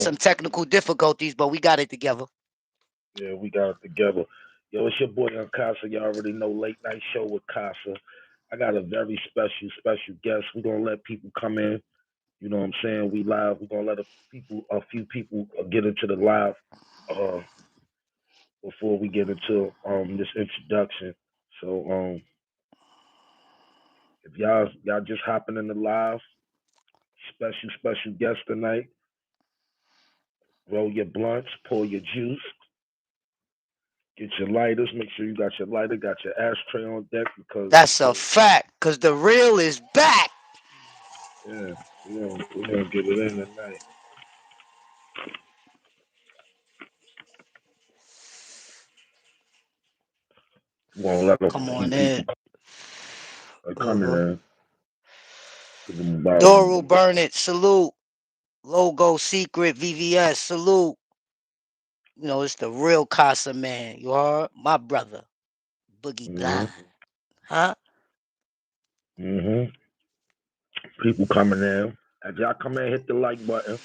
some technical difficulties, but we got it together. Yeah, we got it together. Yo, it's your boy on Casa. You already know late night show with Casa. I got a very special guest. We're gonna let people come in. You know what I'm saying? We live. We're gonna let a few people get into the live uh, before we get into this introduction. So if y'all just hopping in the live, special guest tonight. Roll your blunts, pour your juice, get your lighters. Make sure you got your lighter, got your ashtray on deck because That's a fact, because the real is back. yeah, we're gonna get it in tonight. We're gonna let a Come few on people in. come Uh-huh. in. Give them about Doral Burnett, salute. Logo Secret, VVS, salute. You know, it's the real Casa man. You heard? My brother, Boogie hmm Blind. Huh? hmm people coming in. As y'all come in, hit the like button.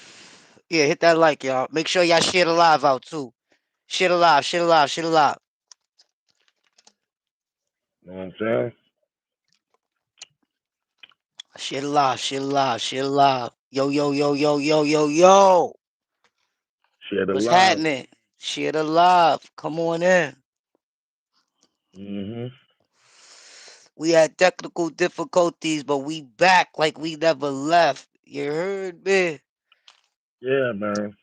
Yeah, hit that like, y'all. Make sure y'all share the live out, too. Share the live, share the live, share the live. You know what I'm saying? Share the live, share the live, share the live. Yo, yo, yo, yo, yo, yo, yo. Share the What's live. happening? Share the live. Come on in. hmm We had technical difficulties, but we back like we never left. You heard me? Yeah, man.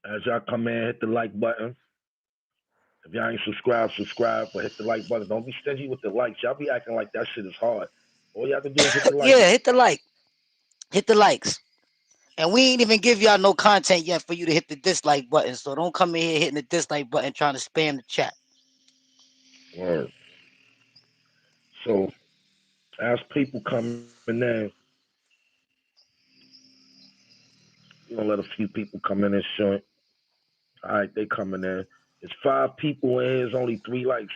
As y'all come in, hit the like button. If y'all ain't subscribe, but hit the like button. Don't be stingy with the likes. Y'all be acting like that shit is hard. All you have to do is hit the like Yeah, hit the like. Hit the likes. And we ain't even give y'all no content yet for you to hit the dislike button. So don't come in here hitting the dislike button trying to spam the chat. button. So as people coming in, we're gonna let a few people come in and join. All right, they coming in. It's 5 people in here. There's only 3 likes.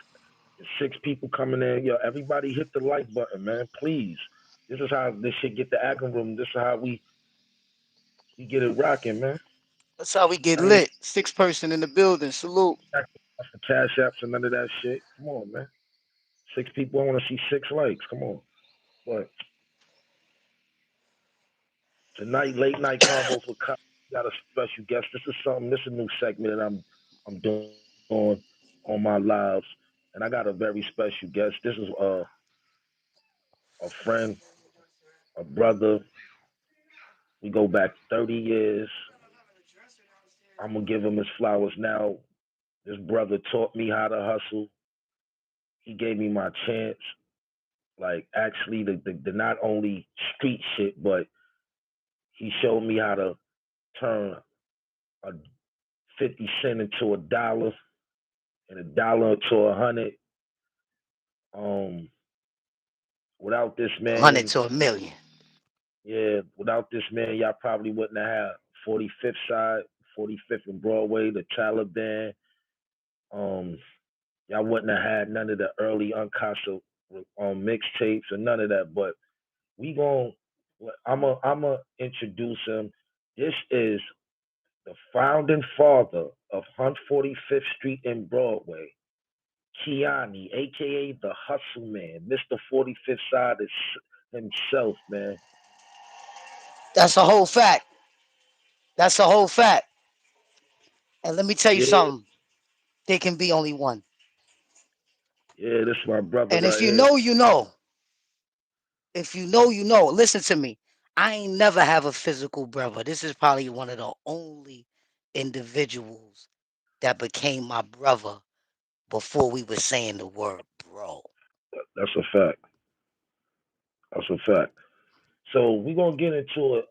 It's 6 people coming in. Yo, everybody hit the like button, man. Please. This is how this shit get the algorithm. This is how we get it rocking, man. That's how we get I ain't lit. 6 person in the building. Salute. the cash apps and none of that shit. Come on, man. 6 people. I want to see 6 likes. Come on. But tonight, late night convos with Kyle. Got a special guest. This is something. This is a new segment that I'm doing on my lives, and I got a very special guest. This is a friend, a brother. We go back 30 years. I'm gonna give him his flowers now. This brother taught me how to hustle. He gave me my chance. Like actually, the not only street shit, but he showed me how to turn a 50 cent into $1 and $1 into 100. Um, without this 100 man, to a million. yeah, without this man, y'all probably wouldn't have had 45th side, 45th and Broadway, the Taliban. Um, y'all wouldn't have had none of the early Uncasa mixtapes or none of that. But we gon' I'm a introduce him. This is the founding father of 145th Street and Broadway. Kiani, aka the Hustle Man, Mr. 45th Side is himself, man. That's a whole fact. That's a whole fact. And let me tell you Yeah, something. There can be only one. yeah, this is my brother And if right you here. know, you know. If you know, you know. Listen to me. I ain't never have a physical brother. This is probably one of the only individuals that became my brother before we were saying the word bro. That's a fact. That's a fact. So we gonna get into it.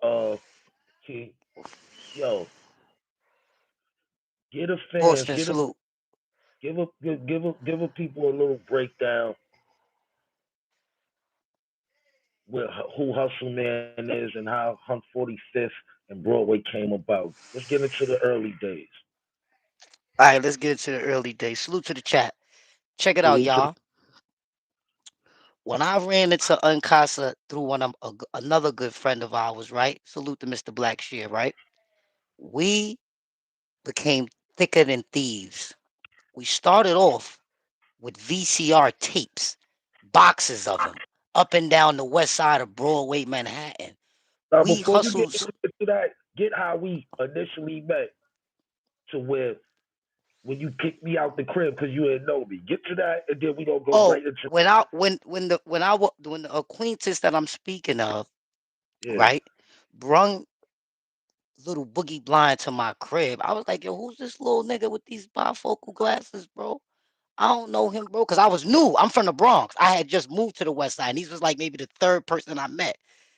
Key, yo, get a fans, Boston salute. give a people a little breakdown with who Hustle Man is and how Hunt 45th and Broadway came about. Let's get into the early days. All right, let's get into the early days. Salute to the chat. Check it out, Salute to the y'all. When I ran into Uncasa through another good friend of ours, right? Salute to Mr. Blackshear, right? We became thicker than thieves. We started off with VCR tapes, boxes of them, up and down the west side of Broadway, Manhattan. Now, We before you hustled. get to that, get how we initially met to where when you kicked me out the crib because you didn't know me. Get to that, and then we gonna go Oh, right into when the acquaintance that I'm speaking of, yeah, right, brung little Boogie Blind to my crib. I was like, yo, who's this little nigga with these bifocal glasses, bro? I don't know him, bro, because I was new. I'm from the Bronx. I had just moved to the West Side. And he was like maybe the third person I met.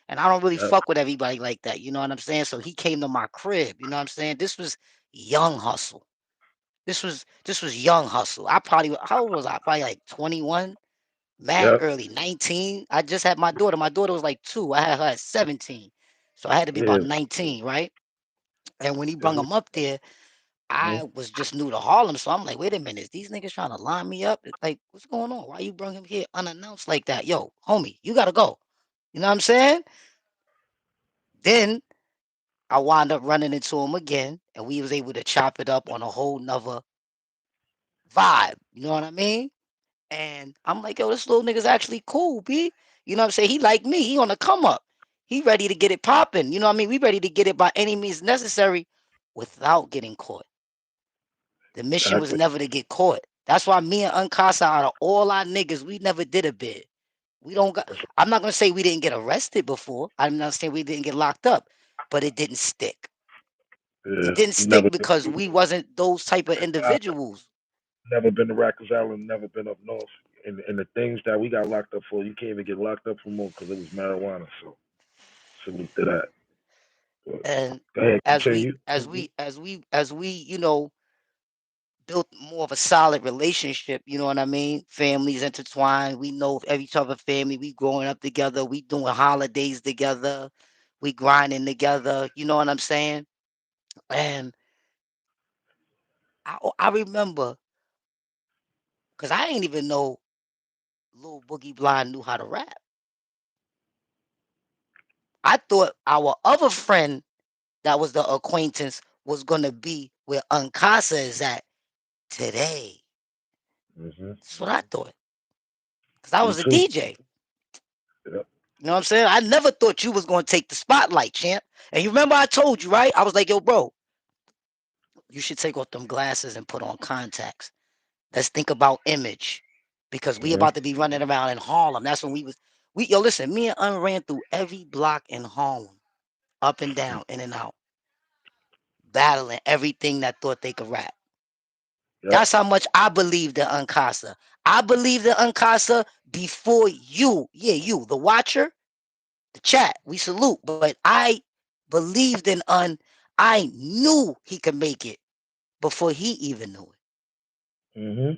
And I don't really yeah, fuck with everybody like that. You know what I'm saying? So he came to my crib. You know what I'm saying? This was young hustle. This was young hustle. I probably how old was I? Probably like 21, mad yeah, early, 19. I just had my daughter. My daughter was like 2. I had her at 17. So I had to be yeah. about 19, right? And when he brung Mm-hmm. him up there, I was just new to Harlem, so I'm like, wait a minute, is these niggas trying to line me up? Like, what's going on? Why you bring him here unannounced like that? Yo, homie, you gotta go. You know what I'm saying? Then I wound up running into him again, and we was able to chop it up on a whole nother vibe. You know what I mean? And I'm like, yo, this little nigga's actually cool, B. You know what I'm saying? He like me. He on the come up. He ready to get it popping. You know what I mean? We ready to get it by any means necessary without getting caught. The mission was Exactly. never to get caught. That's why me and Uncasa, out of all our niggas, we never did a bid. We don't got. That's, I'm not gonna say we didn't get arrested before. I'm not saying we didn't get locked up, but it didn't stick. yeah. It didn't You never stick because we wasn't those type of I individuals. never been to Rikers Island, never been up north. And the things that we got locked up for, you can't even get locked up for more because it was marijuana. So salute to that. But And go ahead, as we continue. as we as we as we built more of a solid relationship, you know what I mean? Families intertwined. We know each other family. We growing up together. We doing holidays together. We grinding together. You know what I'm saying? And I remember because I ain't even know Lil Boogie Blind knew how to rap. I thought our other friend that was the acquaintance was gonna be where Uncasa is at today. Hmm. That's what I thought. Cause I Me was a too. DJ. Yep. You know what I'm saying? I never thought you was gonna take the spotlight, champ. And you remember I told you, right? I was like, yo, bro, you should take off them glasses and put on contacts. Let's think about image. Because we Hmm. about to be running around in Harlem. That's when we yo, listen, me and Un ran through every block in Harlem, up and down, in and out, battling everything that thought they could rap. Yep. That's how much I believed in Uncasa. I believed in Uncasa before you, yeah, you, the watcher, the chat. We salute, but I believed in Un. I knew he could make it before he even knew it. Hmm.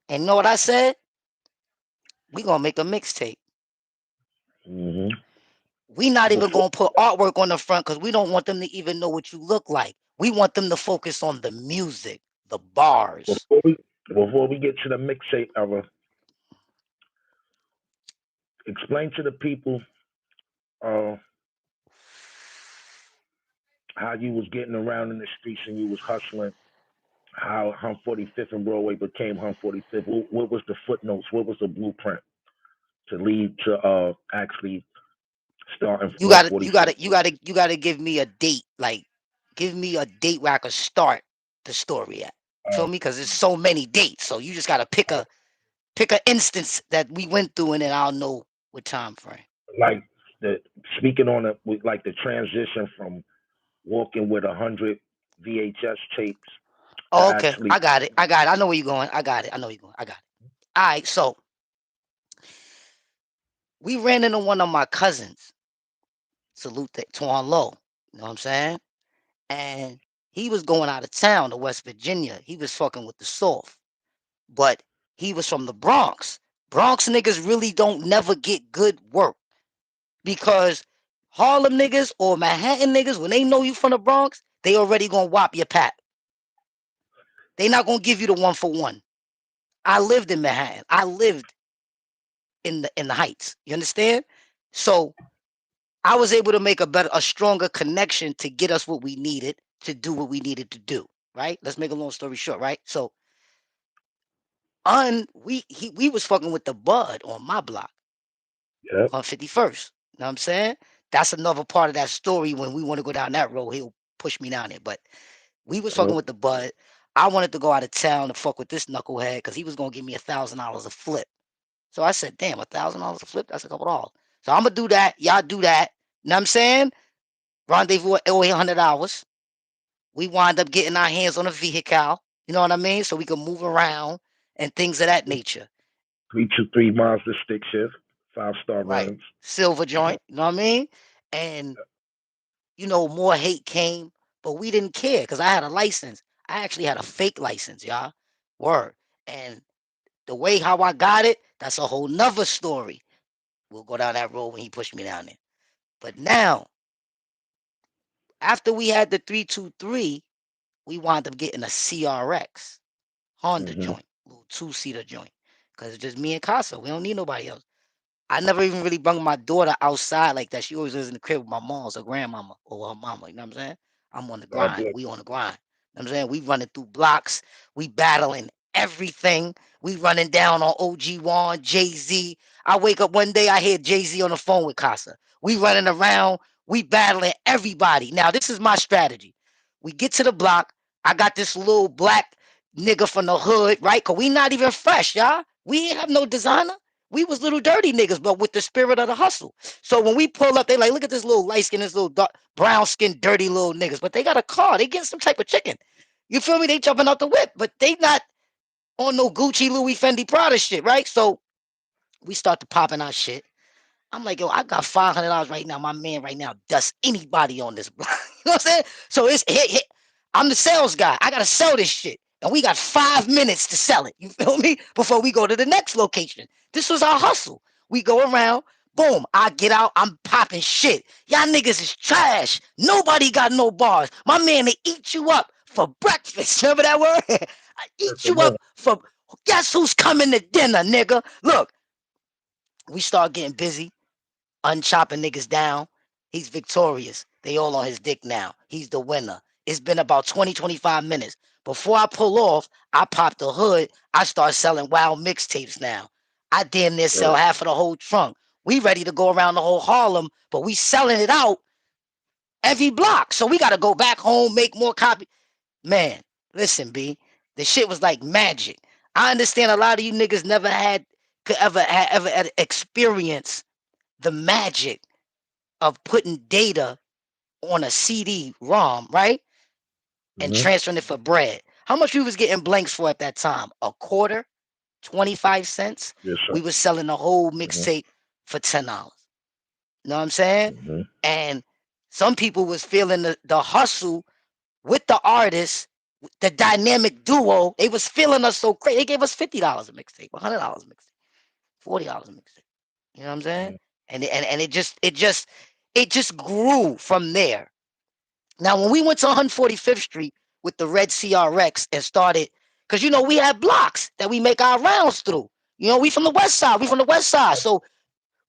And you know what I said? We gonna make a mixtape. Hmm. We not even Before gonna put artwork on the front because we don't want them to even know what you look like. We want them to focus on the music, the bars. before we before we get to the mixtape, ever explain to the people uh, how you was getting around in the streets and you was hustling. How Hum 45th and Broadway became Hum 45th. What was the footnotes? What was the blueprint to lead to actually starting You Hum gotta, you 45th? gotta, you gotta, you gotta give me a date. Like, give me a date where I could start the story at. Feel Uh, me? Because there's so many dates. So you just gotta pick a instance that we went through, and then I'll know what time frame. like the speaking on it with like the transition from walking with 100 VHS tapes to Oh, okay. actually I got it. I got it. I know where you're going. I got it. I know where you're going. I got it. All right. So we ran into one of my cousins. Salute to Twan Low. You know what I'm saying? And he was going out of town to West Virginia. He was fucking with the Soft, but he was from the Bronx. Bronx niggas really don't never get good work because Harlem niggas or Manhattan niggas, when they know you from the Bronx, they already gonna whop your pat. They not gonna give you the one for one. I lived in Manhattan. I lived. in the heights. You understand? So I was able to make a stronger connection to get us what we needed to do what we needed to do. Right? Let's make a long story short. Right? So we was fucking with the bud on my block Yep. on 51st. You know what I'm saying? That's another part of that story. When we want to go down that road, he'll push me down there. But we was fucking with the bud. I wanted to go out of town to fuck with this knucklehead because he was gonna give me $1,000 a flip. So I said, damn, $1,000 a flip, that's a couple dollars. So I'm gonna do that. Y'all do that. You know what I'm saying? Rendezvous at 800 hours. We wind up getting our hands on a vehicle. You know what I mean? So we can move around and things of that nature. 323 Mazda stick shift, 5-star Right. rims. Silver Yep. joint. You know what I mean? And more hate came, but we didn't care because I had a license. I actually had a fake license, y'all. Word. And the way how I got it, that's a whole nother story. We'll go down that road when he pushed me down there. But now, after we had the 323, we wound up getting a CRX Honda Mm-hmm. joint, little two-seater joint. Because it's just me and Casa. We don't need nobody else. I never even really brought my daughter outside like that. She always lives in the crib with my mom's or grandmama or her mama. You know what I'm saying? I'm on the God grind. bless. We on the grind. You know what I'm saying? We running through blocks. We battling everything. We running down on OG Wan, Jay-Z. I wake up one day, I hear Jay-Z on the phone with Casa. We running around. We battling everybody. Now, this is my strategy. We get to the block. I got this little black nigga from the hood, right? Because we not even fresh, y'all. We ain't have no designer. We was little dirty niggas, but with the spirit of the hustle. So when we pull up, they like, look at this little light skin, this little dark, brown skin, dirty little niggas. But they got a car. They getting some type of chicken. You feel me? They jumping out the whip, but they not on no Gucci, Louis, Fendi, Prada shit, right? So we start to popping our shit. I'm like, yo, I got $500 right now. My man right now does anybody on this block. You know what I'm saying? So it's hit. I'm the sales guy. I gotta sell this shit. And we got 5 minutes to sell it. You feel me? Before we go to the next location. This was our hustle. We go around, boom. I get out, I'm popping shit. Y'all niggas is trash. Nobody got no bars. My man, they eat you up for breakfast. Remember that word? I eat you up for guess who's coming to dinner, nigga? Look, we start getting busy unchopping niggas down. He's victorious. They all on his dick now. He's the winner. It's been about 20, 25 minutes. Before I pull off, I pop the hood. I start selling wild mixtapes now. I damn near sell half of the whole trunk. We ready to go around the whole Harlem, but we selling it out every block. So we got to go back home, make more copies. Man, listen, B. The shit was like magic. I understand a lot of you niggas never had, could ever had experience the magic of putting data on a CD-ROM, right? And Mm-hmm. transferring it for bread. How much we was getting blanks for at that time? A quarter, 25 cents. Yes, sir. We was selling the whole Mm-hmm. mixtape for $10. You know what I'm saying? Mm-hmm. And some people was feeling the hustle with the artist, the dynamic duo. They was feeling us so crazy. They gave us $50 a mixtape, $100 a mixtape, $40 a mixtape. You know what I'm saying? And it just grew from there. Now, when we went to 145th Street with the red CRX and started, because we had blocks that we make our rounds through. We from the west side. We from the west side. So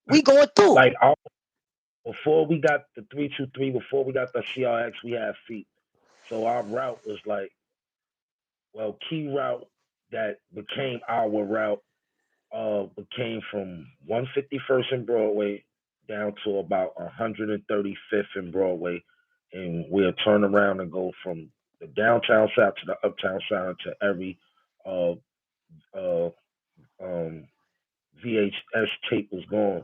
we going through. Like before we got the 323, before we got the CRX, we had feet. So our route was like, well, key route that became our route became from 151st and Broadway down to about 135th and Broadway, and we'll turn around and go from the downtown south to the uptown south to every uh, uh, um, VHS tape was gone.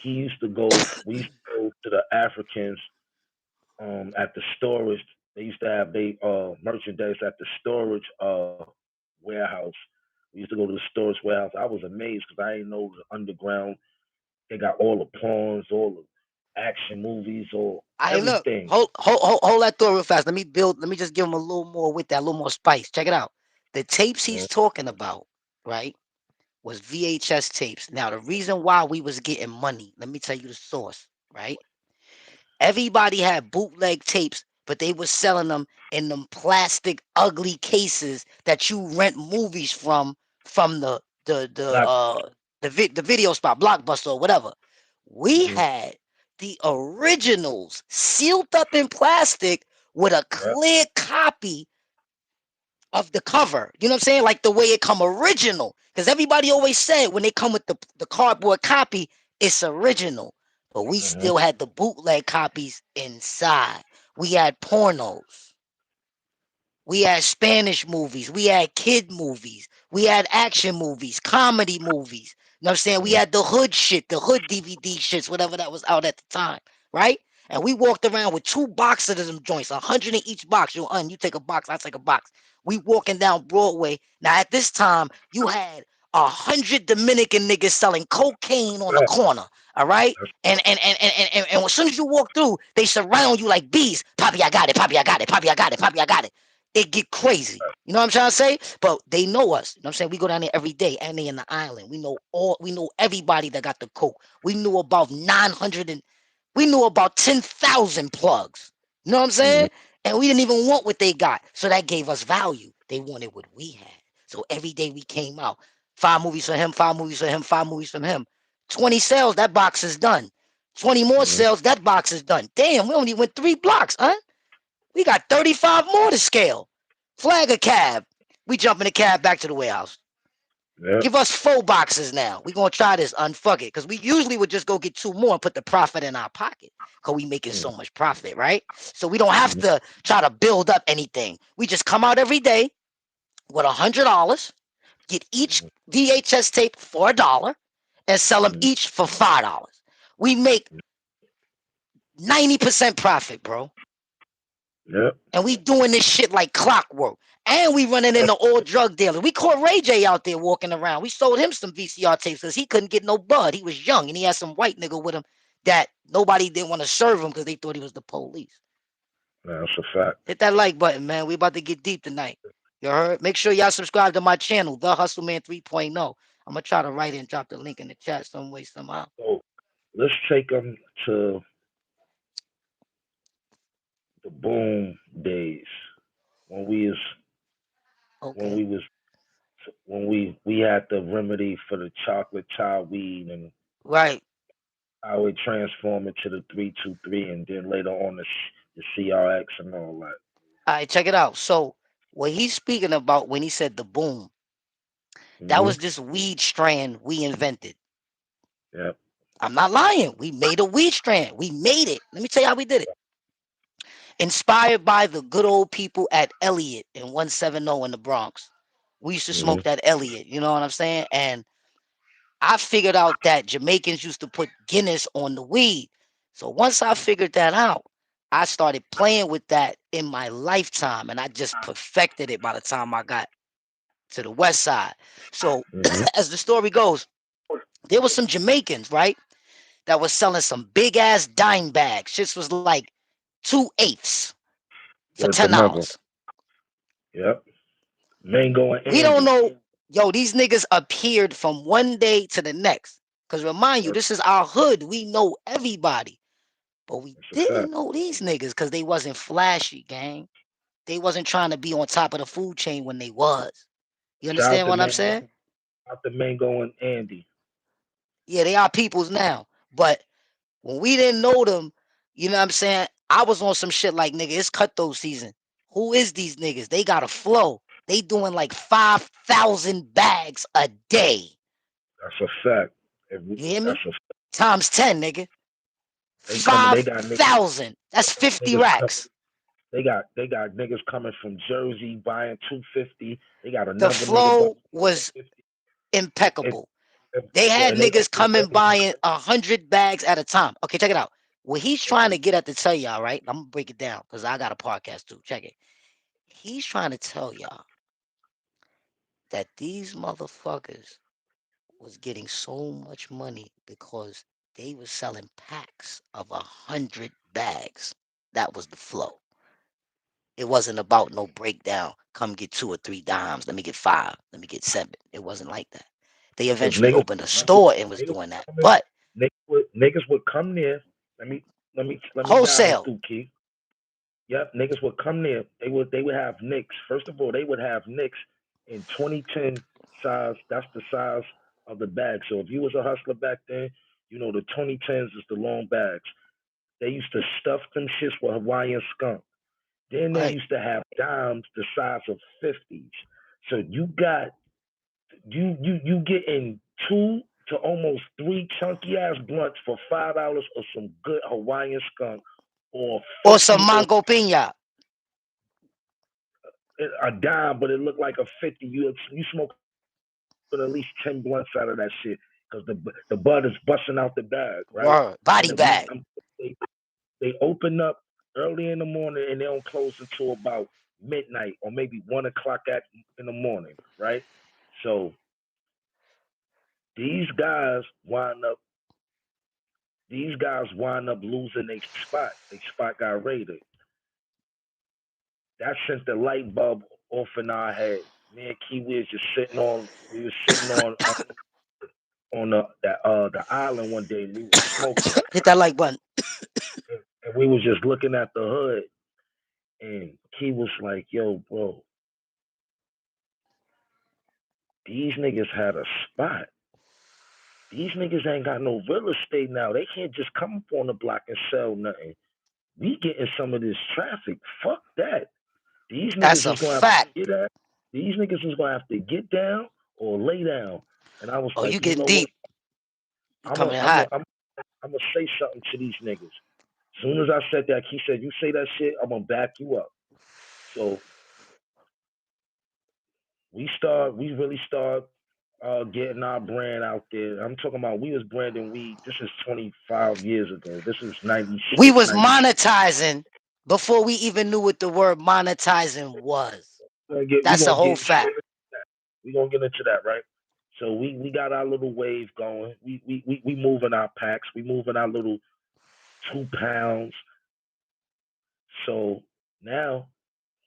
He used to go. We used to go to the Africans at the storage. They used to have they merchandise at the storage warehouse. We used to go to the storage warehouse. I was amazed because I didn't know the underground. They got all the pawns, all the action movies, all I look. everything. Hold that thought real fast. Let me just give him a little more with that, a little more spice. Check it out. The tapes Mhm. he's talking about, right, was VHS tapes. Now, the reason why we was getting money, let me tell you the source, right? Everybody had bootleg tapes, but they was selling them in them plastic, ugly cases that you rent movies from the Black the video spot, Blockbuster or whatever. We Mhm. had the originals sealed up in plastic with a Yep. clear copy of the cover. You know what I'm saying? Like the way it come original. Because everybody always said when they come with the cardboard copy, it's original. But we Mhm. still had the bootleg copies inside. We had pornos. We had Spanish movies. We had kid movies. We had action movies, comedy movies. You know what I'm saying? We Mhm. had the hood shit, the hood DVD shits, whatever that was out at the time, right? And we walked around with 2 boxes of them joints, 100 in each box. You take a box, I take a box. We walking down Broadway. Now at this time, you had 100 Dominican niggas selling cocaine on the Fact. corner. All right. That's And as soon as you walk through, they surround you like bees. Poppy, I got it. Poppy, I got it. Poppy, I got it. Poppy, I got it. It get crazy. You know what I'm trying to say? But they know us. You know what I'm saying? We go down there every day and they in the island. We know everybody that got the coke. We knew about 900 and we knew about 10,000 plugs. You know what I'm mhm. saying? And we didn't even want what they got. So that gave us value. They wanted what we had. So every day we came out. 5 movies for him, 5 movies for him, 5 movies from him. 20 sales, that box is done. 20 more Mhm. sales, that box is done. Damn, we only went 3 blocks, huh? We got 35 more to scale. Flag a cab. We jump in the cab back to the warehouse. Yep. Give us 4 boxes now. We gonna try this. Unfuck it. Cause we usually would just go get 2 more and put the profit in our pocket. Cause we making Mhm. so much profit, right? So we don't have Mhm. to try to build up anything. We just come out every day with $100, get each Mhm. VHS tape for $1, and sell them Mhm. each for $5. We make 90% profit, bro. Yep. And we doing this shit like clockwork. And we running into all drug dealers. We caught Ray J out there walking around. We sold him some VCR tapes because he couldn't get no bud. He was young and he had some white nigga with him that nobody didn't want to serve him because they thought he was the police. That's a fact. Hit that like button, man. We about to get deep tonight. You heard? Make sure y'all subscribe to my channel, The Hustle Man 3.0. I'm gonna try to write it and drop the link in the chat some way, somehow. So let's take them to the boom days when we was when Okay. we was when we had the remedy for the chocolate child weed and Right. how it transformed into the 323 and then later on the CRX and all that. All right, check it out. So what he's speaking about when he said the boom, that Mhm. was this weed strand we invented. Yep. I'm not lying. We made a weed strand. We made it. Let me tell you how we did it. Inspired by the good old people at Elliott in 170 in the Bronx. We used to Mhm. smoke that Elliott, you know what I'm saying? And I figured out that Jamaicans used to put Guinness on the weed. So once I figured that out, I started playing with that in my lifetime and I just perfected it by the time I got to the west side. So Mhm. as the story goes, there was some Jamaicans, right? That was selling some big ass dime bags. Shit was like 2/8 for Word ten to mother. dollars. Yep. Mango and We don't Andy. know, yo. These niggas appeared from one day to the next. Cause remind you, Word. this is our hood. We know everybody, but we That's a didn't fact. know these niggas because they wasn't flashy, gang. They wasn't trying to be on top of the food chain when they was. You Shout out understand to what I'm Man, saying? out to Mango and Andy. Yeah, they are peoples now, but when we didn't know them, you know what I'm saying? I was on some shit like, nigga, it's cutthroat season. Who is these niggas? They got a flow. They doing like 5,000 bags a day. That's a fact. You hear That's me? a Times 10, nigga. they coming. They got 5,000. That's 50 niggas coming. racks. They got niggas coming from Jersey buying 250. They got The another nigga buying flow was 50. And, impeccable. and, They had and they niggas coming every buying 100 bags at a time. Okay, check it out. What he's trying to get at to tell y'all, right? I'm gonna break it down because I got a podcast too. Check it. He's trying to tell y'all that these motherfuckers was getting so much money because they was selling packs of 100 bags. That was the flow. It wasn't about no breakdown. Come get 2 or 3 dimes. Let me get five. Let me get seven. It wasn't like that. They because eventually opened a store and was niggas doing that. coming, But niggas would come there. Let me let me guide you wholesale, through, Keith. Yep, niggas would come there. They would have Knicks. First of all, they would have Knicks in 2010 size. That's the size of the bag. So if you was a hustler back then, you know the 2010s is the long bags. They used to stuff them shits with Hawaiian skunk. Then they Right. used to have dimes the size of 50s. So you got you getting two to almost three chunky ass blunts for $5 or some good Hawaiian skunk, or Or some 50 or mango piña. a dime, but it looked like a 50. You smoking at least 10 blunts out of that shit because the bud is busting out the bag, right? And the Word. weed, Body bag. they open up early in the morning and they don't close until about midnight or maybe 1 o'clock in the morning, right? So these guys wind up these guys wind up losing their spot. Their spot got raided. That sent the light bulb off in our head. Me and Kiwi was just sitting on we were sitting on the island one day and we was smoking Hit that like button. and we was just looking at the hood and Key was like, yo, bro, these niggas had a spot. These niggas ain't got no real estate now. They can't just come up on the block and sell nothing. We getting some of this traffic. Fuck that. These That's niggas a is gonna have to fact. get at. These niggas is gonna have to get down or lay down. And I was Oh, like, you you getting know what? deep. You I'm a, coming in I'm a, hot. I'm, I'm gonna say something to these niggas. Soon as I said that, he said, "You say that shit, I'm gonna back you up." So we really start getting our brand out there. I'm talking about we was branding weed. This is 25 years ago. This is We 96, was 90. monetizing before we even knew what the word monetizing was. We That's a gonna whole get fact. we gonna get into that, right? So we got our little wave going. We moving our packs. We moving our little 2 pounds. So now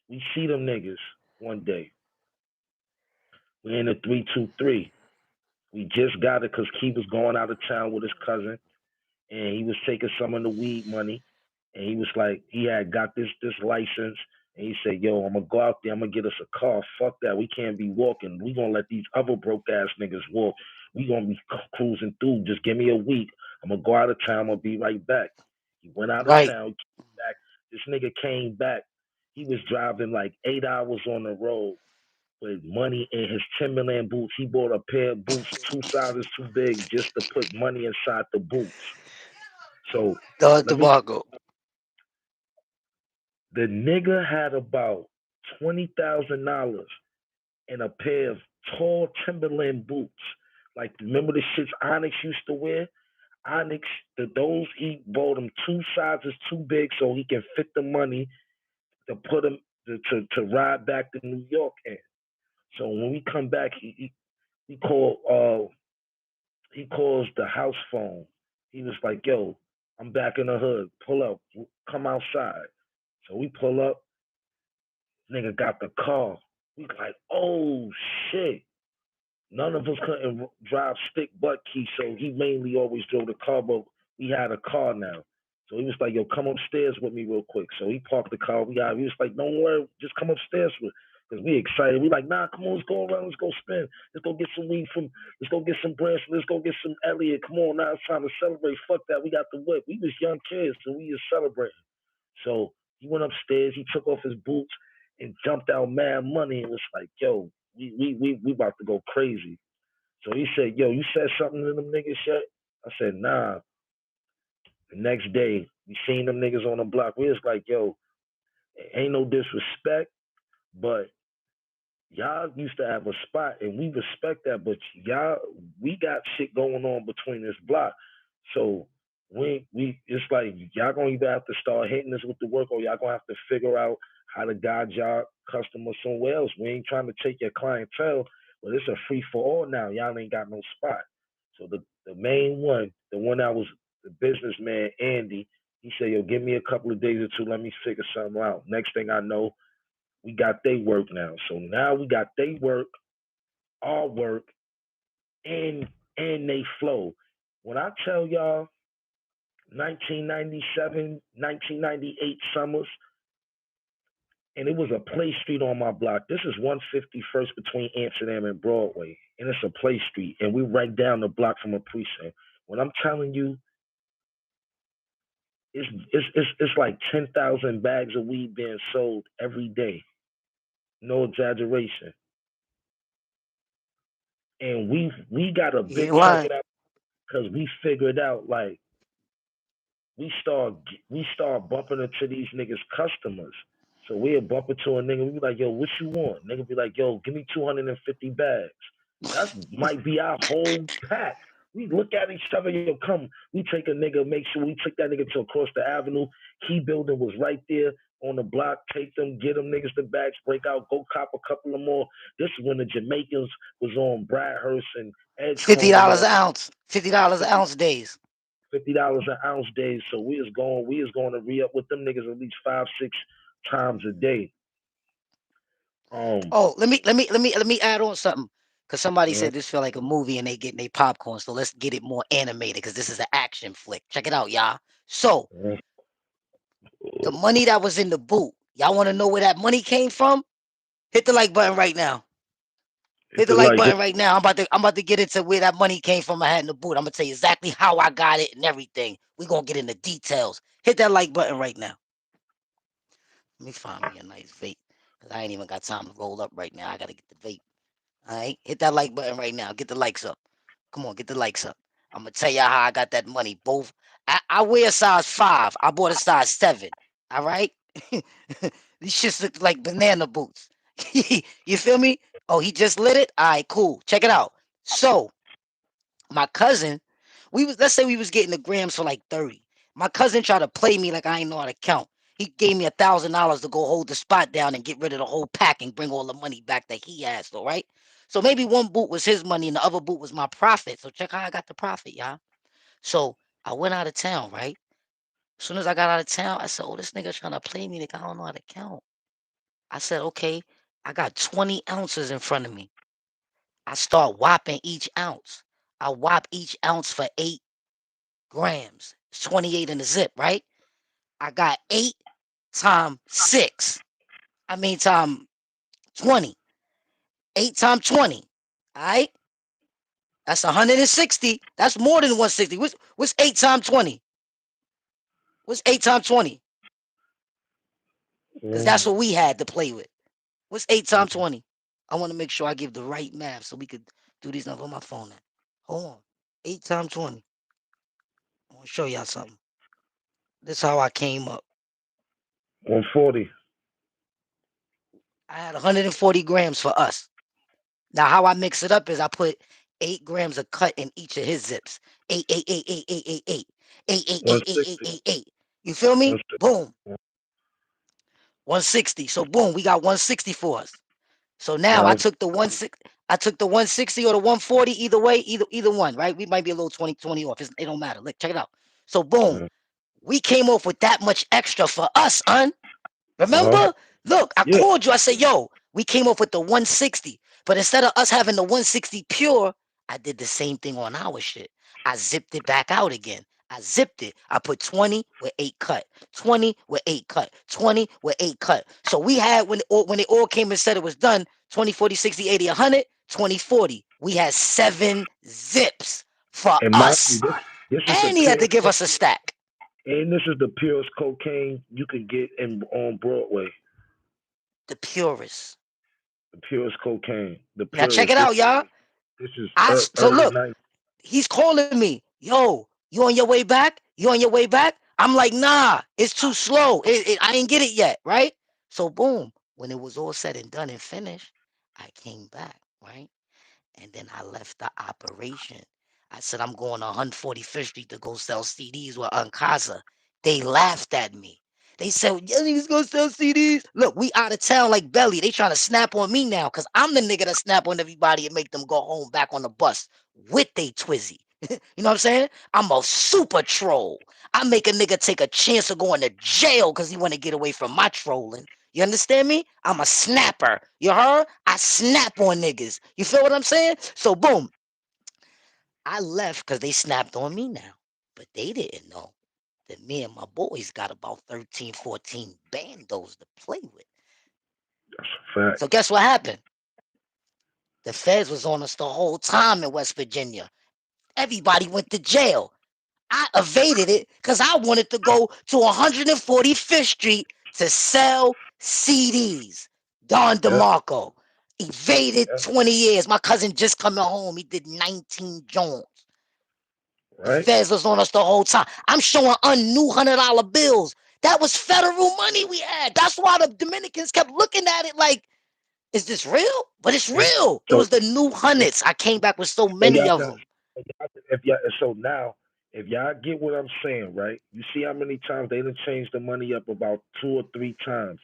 we see them niggas one day. We in the 323. We just got it because Key was going out of town with his cousin, and he was taking some of the weed money, and he was like, he had got this license, and he said, "Yo, I'm gonna go out there, I'm gonna get us a car. Fuck that, we can't be walking. We gonna let these other broke ass niggas walk. We gonna be cruising through. Just give me a week. I'm gonna go out of town. I'm gonna be right back." He went out of Right. town, came back. This nigga came back. He was driving like 8 hours on the road with money in his Timberland boots. He bought a pair of boots 2 sizes too big just to put money inside the boots. So The let me. Marco. The nigga had about $20,000 in a pair of tall Timberland boots. Like remember the shits Onyx used to wear? Onyx, those he bought him 2 sizes too big so he can fit the money to put him to ride back to New York in. So when we come back, he called he calls the house phone. He was like, "Yo, I'm back in the hood. Pull up, come outside." So we pull up. Nigga got the car. We like, "Oh shit!" None of us couldn't drive stick butt key, so he mainly always drove the car. But we had a car now, so he was like, "Yo, come upstairs with me real quick." So he parked the car. He was like, "Don't worry, just come upstairs with." Because we excited. We like, nah, come on, let's go around, let's go spin. Let's go get some weed let's go get some Branson, let's go get some Elliott. Come on, now it's time to celebrate. Fuck that, we got the whip. We was young kids, so we just celebrating. So he went upstairs, he took off his boots and jumped out mad money and was like, yo, we about to go crazy. So he said, yo, you said something to them niggas yet? I said, nah. The next day, we seen them niggas on the block. We was like, yo, ain't no disrespect, but y'all used to have a spot and we respect that, but y'all we got shit going on between this block. So we it's like y'all gonna either have to start hitting us with the work or y'all gonna have to figure out how to guide y'all customers somewhere else. We ain't trying to take your clientele, but it's a free for all now. Y'all ain't got no spot. So the main one, the one that was the businessman, Andy, he said, yo, give me a couple of days or two, let me figure something out. Next thing I know, we got they work now. So now we got they work, our work, and they flow. When I tell y'all 1997, 1998 summers and it was a play street on my block. This is 151st between Amsterdam and Broadway, and it's a play street, and we right down the block from a precinct. When I'm telling you, it's like 10,000 bags of weed being sold every day, no exaggeration. And we got a Yeah, big chunk why? of that because we figured out like we start we start bumping into these niggas customers. So we'll bump into a nigga. We be like, yo, what you want? Nigga be like, yo, give me 250 bags. That might be our whole pack. We look at each other, yo, come. We take a nigga, make sure we take that nigga to across the avenue. Key building was right there on the block. Take them, get them niggas the bags, break out, go cop a couple of more. This is when the Jamaicans was on Bradhurst and fifty Edgecombe and dollars all. an ounce. $50 an ounce days. $50 an ounce days. So we is going to re up with them niggas at least 5, 6 times a day. Um, Oh, let me add on something. Cause somebody uh, said this feel like a movie and they getting their popcorn. So let's get it more animated because this is an action flick. Check it out, y'all. So uh, the money that was in the boot, y'all want to know where that money came from? Hit the like button right now. Hit it's the like like button right now. I'm about to get into where that money came from. I had in the boot. I'm gonna tell you exactly how I got it and everything. We gonna get into details. Hit that like button right now. Let me find me a nice vape. Cause I ain't even got time to roll up right now. I gotta get the vape. All right, hit that like button right now. Get the likes up. Come on, get the likes up. I'm gonna tell y'all how I got that money. Both I wear a size 5. I bought a size 7. All right, these shits look like banana boots. You feel me? Oh, he just lit it. All right, cool. Check it out. So my cousin, let's say we was getting the grams for like 30. My cousin tried to play me like I ain't know how to count. He gave me $1,000 to go hold the spot down and get rid of the whole pack and bring all the money back that he asked, all right? So maybe one boot was his money and the other boot was my profit. So check how I got the profit, y'all. So I went out of town, right? As soon as I got out of town, I said, oh, this nigga trying to play me. Like, I don't know how to count. I said, okay, I got 20 ounces in front of me. I start whopping each ounce. I whop each ounce for 8 grams. It's 28 in the zip, right? I got 8 times 6. I mean, time 20. 8 times 20. All right? That's 160. That's more than 160. What's 8 times 20? What's 8 times 20? Because that's what we had to play with. What's 8 times 20? I want to make sure I give the right math so we could do these numbers on my phone now. Hold on. 8 times 20. I want to show y'all something. This is how I came up. 140. I had 140 grams for us. Now, how I mix it up is I put 8 grams of cut in each of his zips. Eight, eight, eight, eight, eight, eight, eight, eight, eight, eight, eight, eight, 160. eight, eight. You feel me? 160. Boom, 160. So boom, we got 160 for us. So now I Right. took the 160. I took the 160 or the 140, either way, either one, right? We might be a little 20 off. It don't matter. Look, check it out. So boom, Uh we came off with that much extra for us, un. huh. Remember? Look, I Yeah. called you. I said, yo, we came up with the 160. But instead of us having the 160 pure, I did the same thing on our shit. I zipped it back out again. I zipped it. I put 20 with 8 cut, 20 with 8 cut, 20 with 8 cut. So we had, when it all came and said it was done, 20, 40, 60, 80, 100, 20, 40. We had 7 zips for And mind you, us. this is the And he had to purest give us a stack. and this is the purest cocaine you could get in on Broadway. The purest. The purest cocaine. The Now check purest. it out, y'all. This is So early look, night. he's calling me. Yo, you on your way back? You on your way back? I'm like, nah, it's too slow. I didn't get it yet, right? So boom, when it was all said and done and finished, I came back, right? And then I left the operation. I said, I'm going to 145th Street to go sell CDs with Unkasa. They laughed at me. They said, yeah, niggas gonna sell CDs. Look, we out of town like Belly. They trying to snap on me now because I'm the nigga that snap on everybody and make them go home back on the bus with they Twizzy. You know what I'm saying? I'm a super troll. I make a nigga take a chance of going to jail because he want to get away from my trolling. You understand me? I'm a snapper. You heard? I snap on niggas. You feel what I'm saying? So boom, I left because they snapped on me now. But they didn't know that me and my boys got about 13, 14 bandos to play with. So Fact. guess what happened? The feds was on us the whole time in West Virginia. Everybody went to jail. I evaded it because I wanted to go to 145th Street to sell CDs. Don Yeah. DeMarco. Evaded Yeah. 20 years. My cousin just coming home. He did 19 Jones. The Right. feds was on us the whole time. I'm showing new $100 bills. That was federal money we had. That's why the Dominicans kept looking at it like, is this real? But it's And real. It so, was the new so, hundreds. I came back with so so many y'all of got, them. if y'all, so now, if y'all get what I'm saying, right? You see how many times they done changed the money up about 2 or 3 times.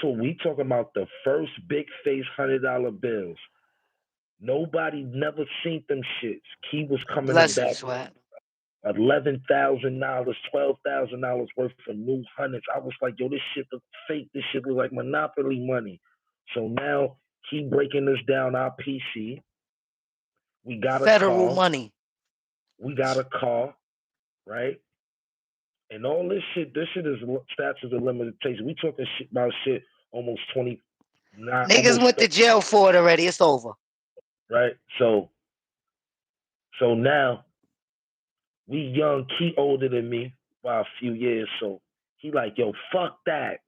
We talking about the first big face $100 bills. Nobody never seen them shits. Key was coming in back Blessings, Swag. $11,000, $12,000 worth of new hundreds. I was like, yo, this shit look fake. This shit look like monopoly money. So now he breaking this down our PC. We got a Federal car. money. We got a car, right? And all this shit is statutes of limitation. We talking shit about shit almost 29, Niggas almost went to 30, jail for it already. It's over. right? So now we young, Key older than me by a few years. So he like, yo, fuck that.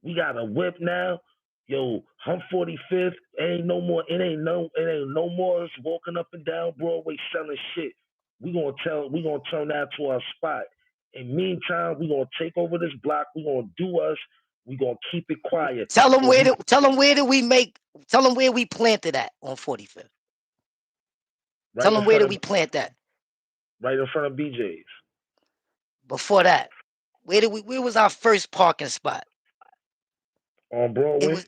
We got a whip now. Yo, I'm 45th. It ain't no more us walking up and down Broadway selling shit. We gonna turn that to our spot. In meantime, we gonna take over this block. We gonna do us. We gonna keep it quiet. So he Tell them where did we make. Tell them where we planted at on 45th. right Tell in them where front did of we plant that BJ's before that. Where was our first parking spot? on It Broadway. was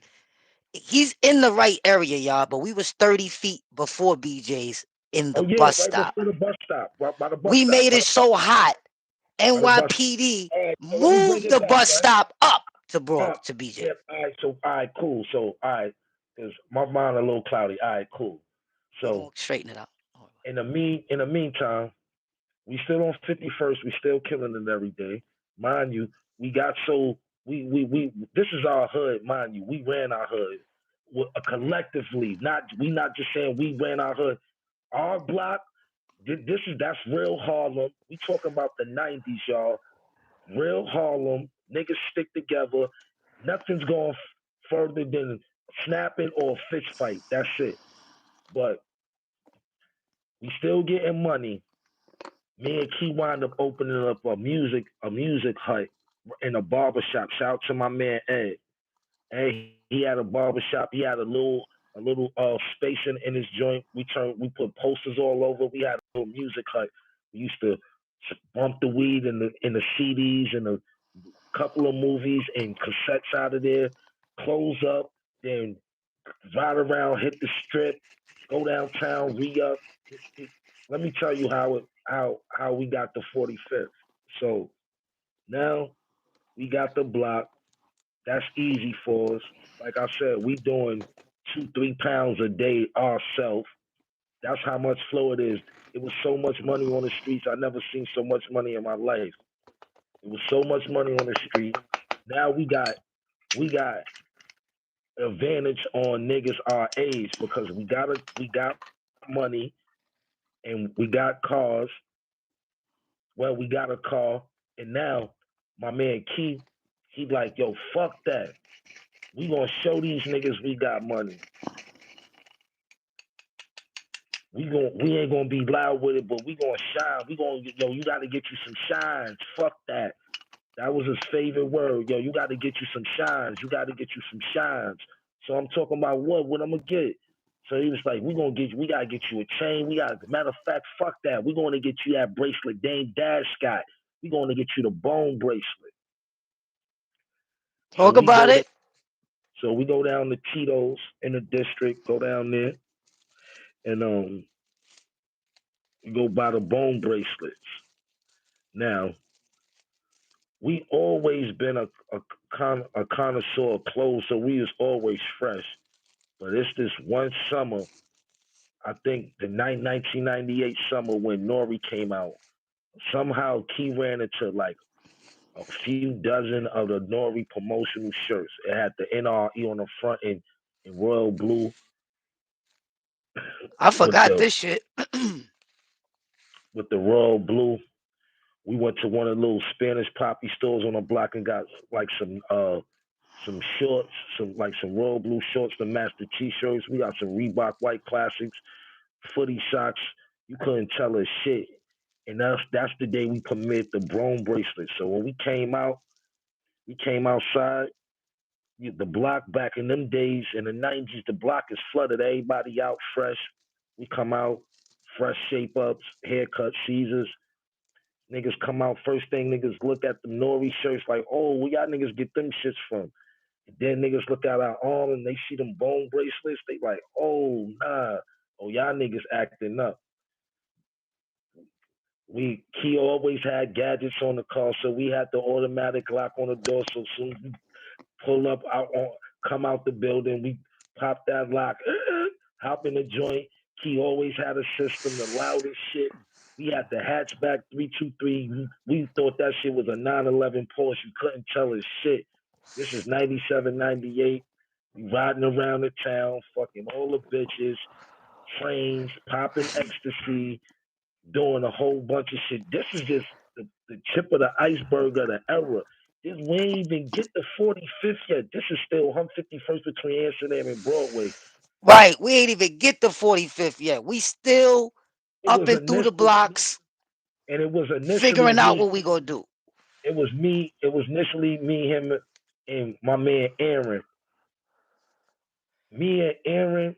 he's in the right area, y'all, but we was 30 feet before BJ's in the Oh yeah, bus right stop. before the bus stop, by the bus We stop, made it so hot. by the bus. NYPD All right, so let me bring moved it the back, bus right? stop up to Yeah, BJ. all right, so all right, cool. So all right, because my mind a little cloudy. All right, cool. We So gonna straighten it out. in the meantime, we still on 51st. We still killing it every day, mind you. We got so we. This is our hood, mind you. We ran our hood collectively. Not just saying we ran our hood. Our block. That's real Harlem. We talking about the 90s, y'all. Real Harlem. Niggas stick together. Nothing's going further than snapping or a fist fight. That's it. But we still getting money. Me and Key wind up opening up a music hut in a barber shop. Shout out to my man Ed. And he had a barber shop. He had a little space in his joint. We put posters all over. We had a little music hut. We used to bump the weed in the CDs and a couple of movies and cassettes out of there. Close up, then ride around, hit the strip, go downtown, re up. Let me tell you how we got the 45th. So now we got the block. That's easy for us. Like I said, we doing 2-3 pounds a day ourselves. That's how much flow it is. It was so much money on the streets. I never seen so much money in my life. It was so much money on the street. Now we got advantage on niggas our age because we got money and we got cars. Well, we got a car, and now my man Keith, he like, yo, fuck that. We gonna show these niggas we got money. We ain't gonna be loud with it, but we gonna shine. We gonna yo, you gotta get you some shines. Fuck that. That was his favorite word. Yo, you gotta get you some shines. You gotta get you some shines. So I'm talking about what I'm gonna get. So he was like, we gotta get you a chain. Matter of fact, fuck that. We're gonna get you that bracelet, Dame Dash Scott. We're gonna get you the bone bracelet. So Talk we about go it. so we go down to Tito's in the district, go down there and go buy the bone bracelets. Now, we always been a connoisseur of clothes, so we was always fresh. But it's this one summer, I think the 1998 summer when Nori came out. Somehow Key ran into like a few dozen of the Nori promotional shirts. It had the NRE on the front in royal blue I with forgot the this shit. royal blue. We went to one of the little Spanish poppy stores on the block and got like some shorts, some royal blue shorts to match the t-shirts. We got some Reebok white classics, footy socks. You couldn't tell us shit. And that's the day we committed the Brome bracelet. So when we came outside. The block back in them days in the '90s, the block is flooded. Everybody out fresh. We come out fresh shape ups, haircut, Caesars. Niggas come out first thing. Niggas look at the Nori shirts like, oh, where y'all niggas get them shits from? And then niggas look at our arm and they see them bone bracelets. They like, oh nah, oh y'all niggas acting up. He always had gadgets on the car, so we had the automatic lock on the door. So soon as we pull up out on, come out the building. We pop that lock, hop in the joint. Key always had a system, the loudest shit. We had the hatchback 323. We thought that shit was a 911 Porsche. You couldn't tell us shit. This is 97, 98. We riding around the town, fucking all the bitches, trains, popping ecstasy, doing a whole bunch of shit. This is just the tip of the iceberg of the era. We ain't even get the 45th yet. This is still 151st between Amsterdam and Broadway. Right. We ain't even get the 45th yet. We still It up was and through the initially, blocks and it was initially figuring out me. what we gonna do. It was me. It was initially me, him, and my man Aaron. Me and Aaron,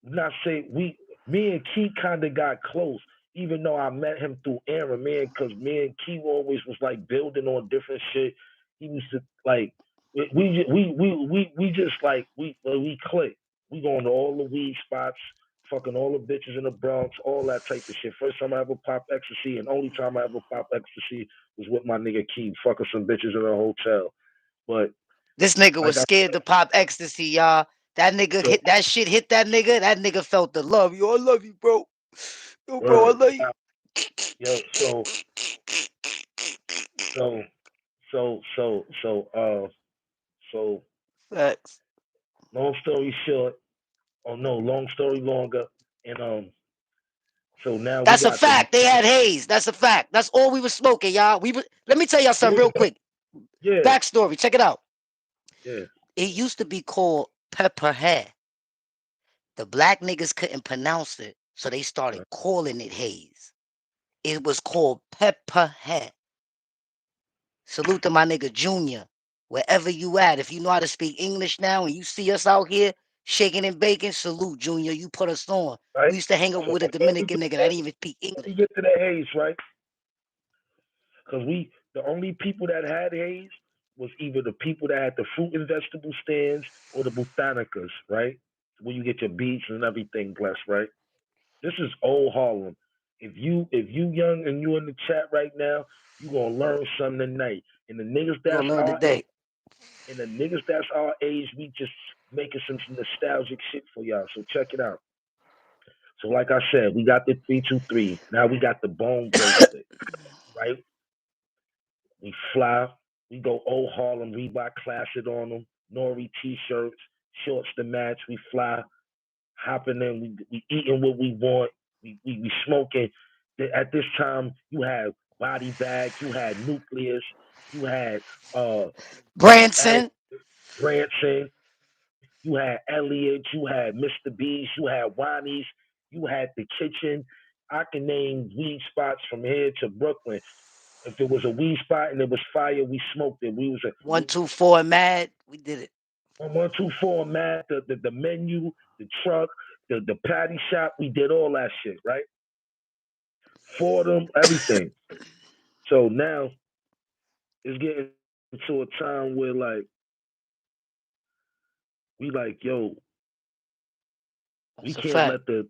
not say we, me and Key kind of got close, even though I met him through Aaron, man, because me and Key always was like building on different shit. He used to like we just like we click. We going to all the weed spots, fucking all the bitches in the Bronx, all that type of shit. First time I ever popped ecstasy, and only time I ever popped ecstasy was with my nigga Key, fucking some bitches in a hotel. But This nigga like was I scared to pop ecstasy, y'all. That nigga so hit that shit, hit that nigga. That nigga felt the love. Yo, I love you, bro. Yo, bro, I word, love you. yo, so so so so so Facts. long story short, oh no, long story longer, and so now we That's a got the fact. They had haze. That's a fact. That's all we was smoking, y'all. Let me tell y'all yeah something real quick. yeah Backstory. Check it out. yeah It used to be called pepper hair. The black niggas couldn't pronounce it, so they started calling it haze. It was called pepper hair. Salute to my nigga Junior. Wherever you at, if you know how to speak English now and you see us out here shaking and baking, salute Junior. You put us on. right. We used to hang up So with a Dominican nigga that didn't even speak before we English. get to the haze, right? Because we the only people that had haze was either the people that had the fruit and vegetable stands or the botanicas, right? Where you get your beets and everything blessed, right? This is old Harlem. If you young and you in the chat right now, you gonna learn something tonight. And the niggas You that's gonna learn our age, today. and the niggas that's our age, we just making some nostalgic shit for y'all. So check it out. So like I said, we got the 323. Now we got the bone bracelet, right? We fly. We go old Harlem Reebok classic on them. Nori t-shirts, shorts to match. We fly, hopping in. We eating what we want. We smoking. At this time, you had body bags. You had nucleus. You had Eric Branson, Branson. You had Elliot. You had Mr. B's. You had Wani's. You had the kitchen. I can name weed spots from here to Brooklyn. If it was a weed spot and it was fire, we smoked it. We was a 124 Mad. We did it. 124 Matt, the menu, the truck, the patty shop. We did all that shit, right? Fordham, everything. So now it's getting to a time where like we like, yo, we That's a can't fact. let the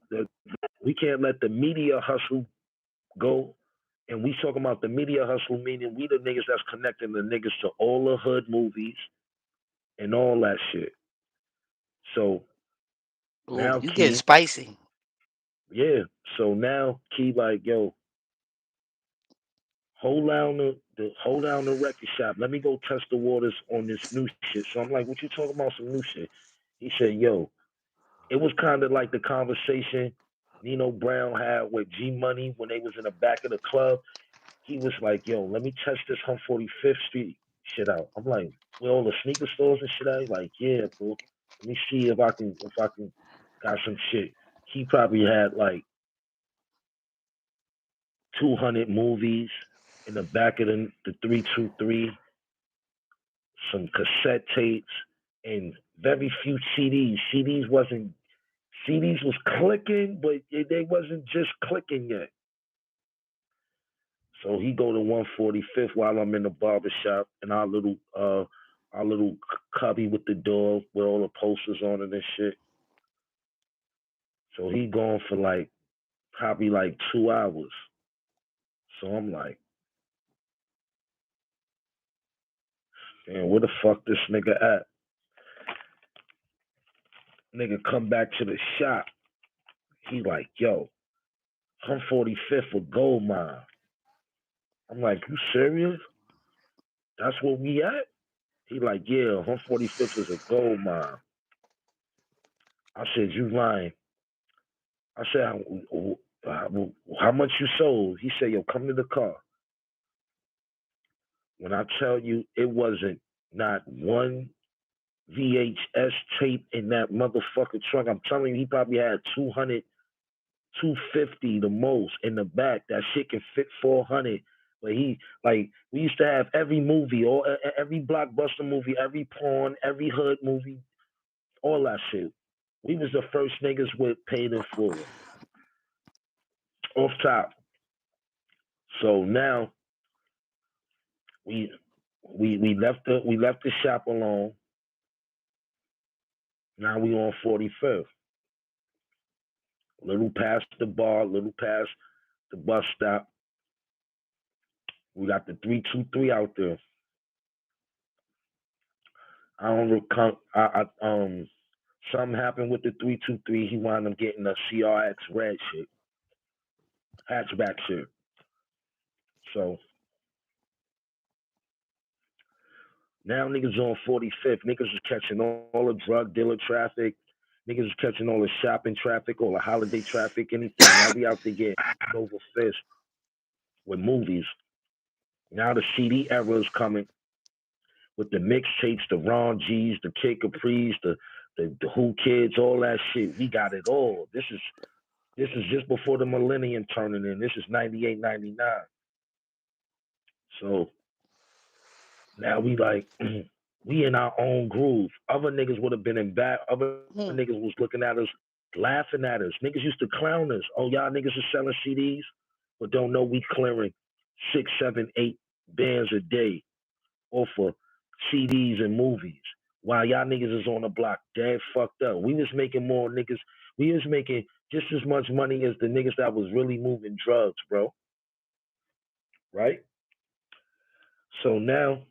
we can't let the media hustle go. And we talking about the media hustle, meaning we the niggas that's connecting the niggas to all the hood movies and all that shit. So Ooh, now you getting Key, spicy. yeah. So now Key like, yo, hold down the record shop. Let me go test the waters on this new shit. So I'm like, what you talking about? Some new shit? He said, yo, it was kind of like the conversation Nino Brown had with G Money when they was in the back of the club. He was like, yo, let me test this 145th Street shit out. I'm like, where all the sneaker stores and shit at? He's like, yeah, bro. Let me see if I can got some shit. He probably had like 200 movies in the back of the 323, some cassette tapes, and very few CDs. CDs was clicking, but they wasn't just clicking yet. So he go to 145th while I'm in the barber shop in our little cubby with the door with all the posters on it and shit. So he gone for like probably like 2 hours. So I'm like, man, where the fuck this nigga at? Nigga come back to the shop. He like, yo, 145th a gold mine. I'm like, you serious? That's where we at? He like, yeah, 145th is a gold mine. I said, you lying. I said, how much you sold? He said, yo, come to the car. When I tell you it wasn't not one VHS tape in that motherfucker trunk, I'm telling you, he probably had 200, 250 the most in the back. That shit can fit 400. But he, like, we used to have every movie, or every blockbuster movie, every porn, every hood movie, all that shit. We was the first niggas with paid in full, off top. So now we we left the shop alone. Now we on 45th. Little past the bar, little past the bus stop. We got the 323 out there. I don't recall. Something happened with the 323. He wound up getting a CRX red shit, hatchback shit. So now niggas on 45th. Niggas is catching all the drug dealer traffic. Niggas is catching all the shopping traffic, all the holiday traffic, anything. Now we out there getting over fist with movies. Now the CD era is coming with the mixtapes, the Ron G's, the Kid Capri's, the Who Kids, all that shit. We got it all. This is just before the millennium turning in. This is 98, 99. So now we like we in our own groove. Other niggas would have been in back. Other niggas was Hmm. looking at us, laughing at us. Niggas used to clown us. Oh, y'all niggas are selling CDs, but don't know we clearing six, seven, eight bands a day off of CDs and movies. While y'all niggas is on the block dead fucked up. We was making more niggas. We was making just as much money as the niggas that was really moving drugs, bro. Right? So now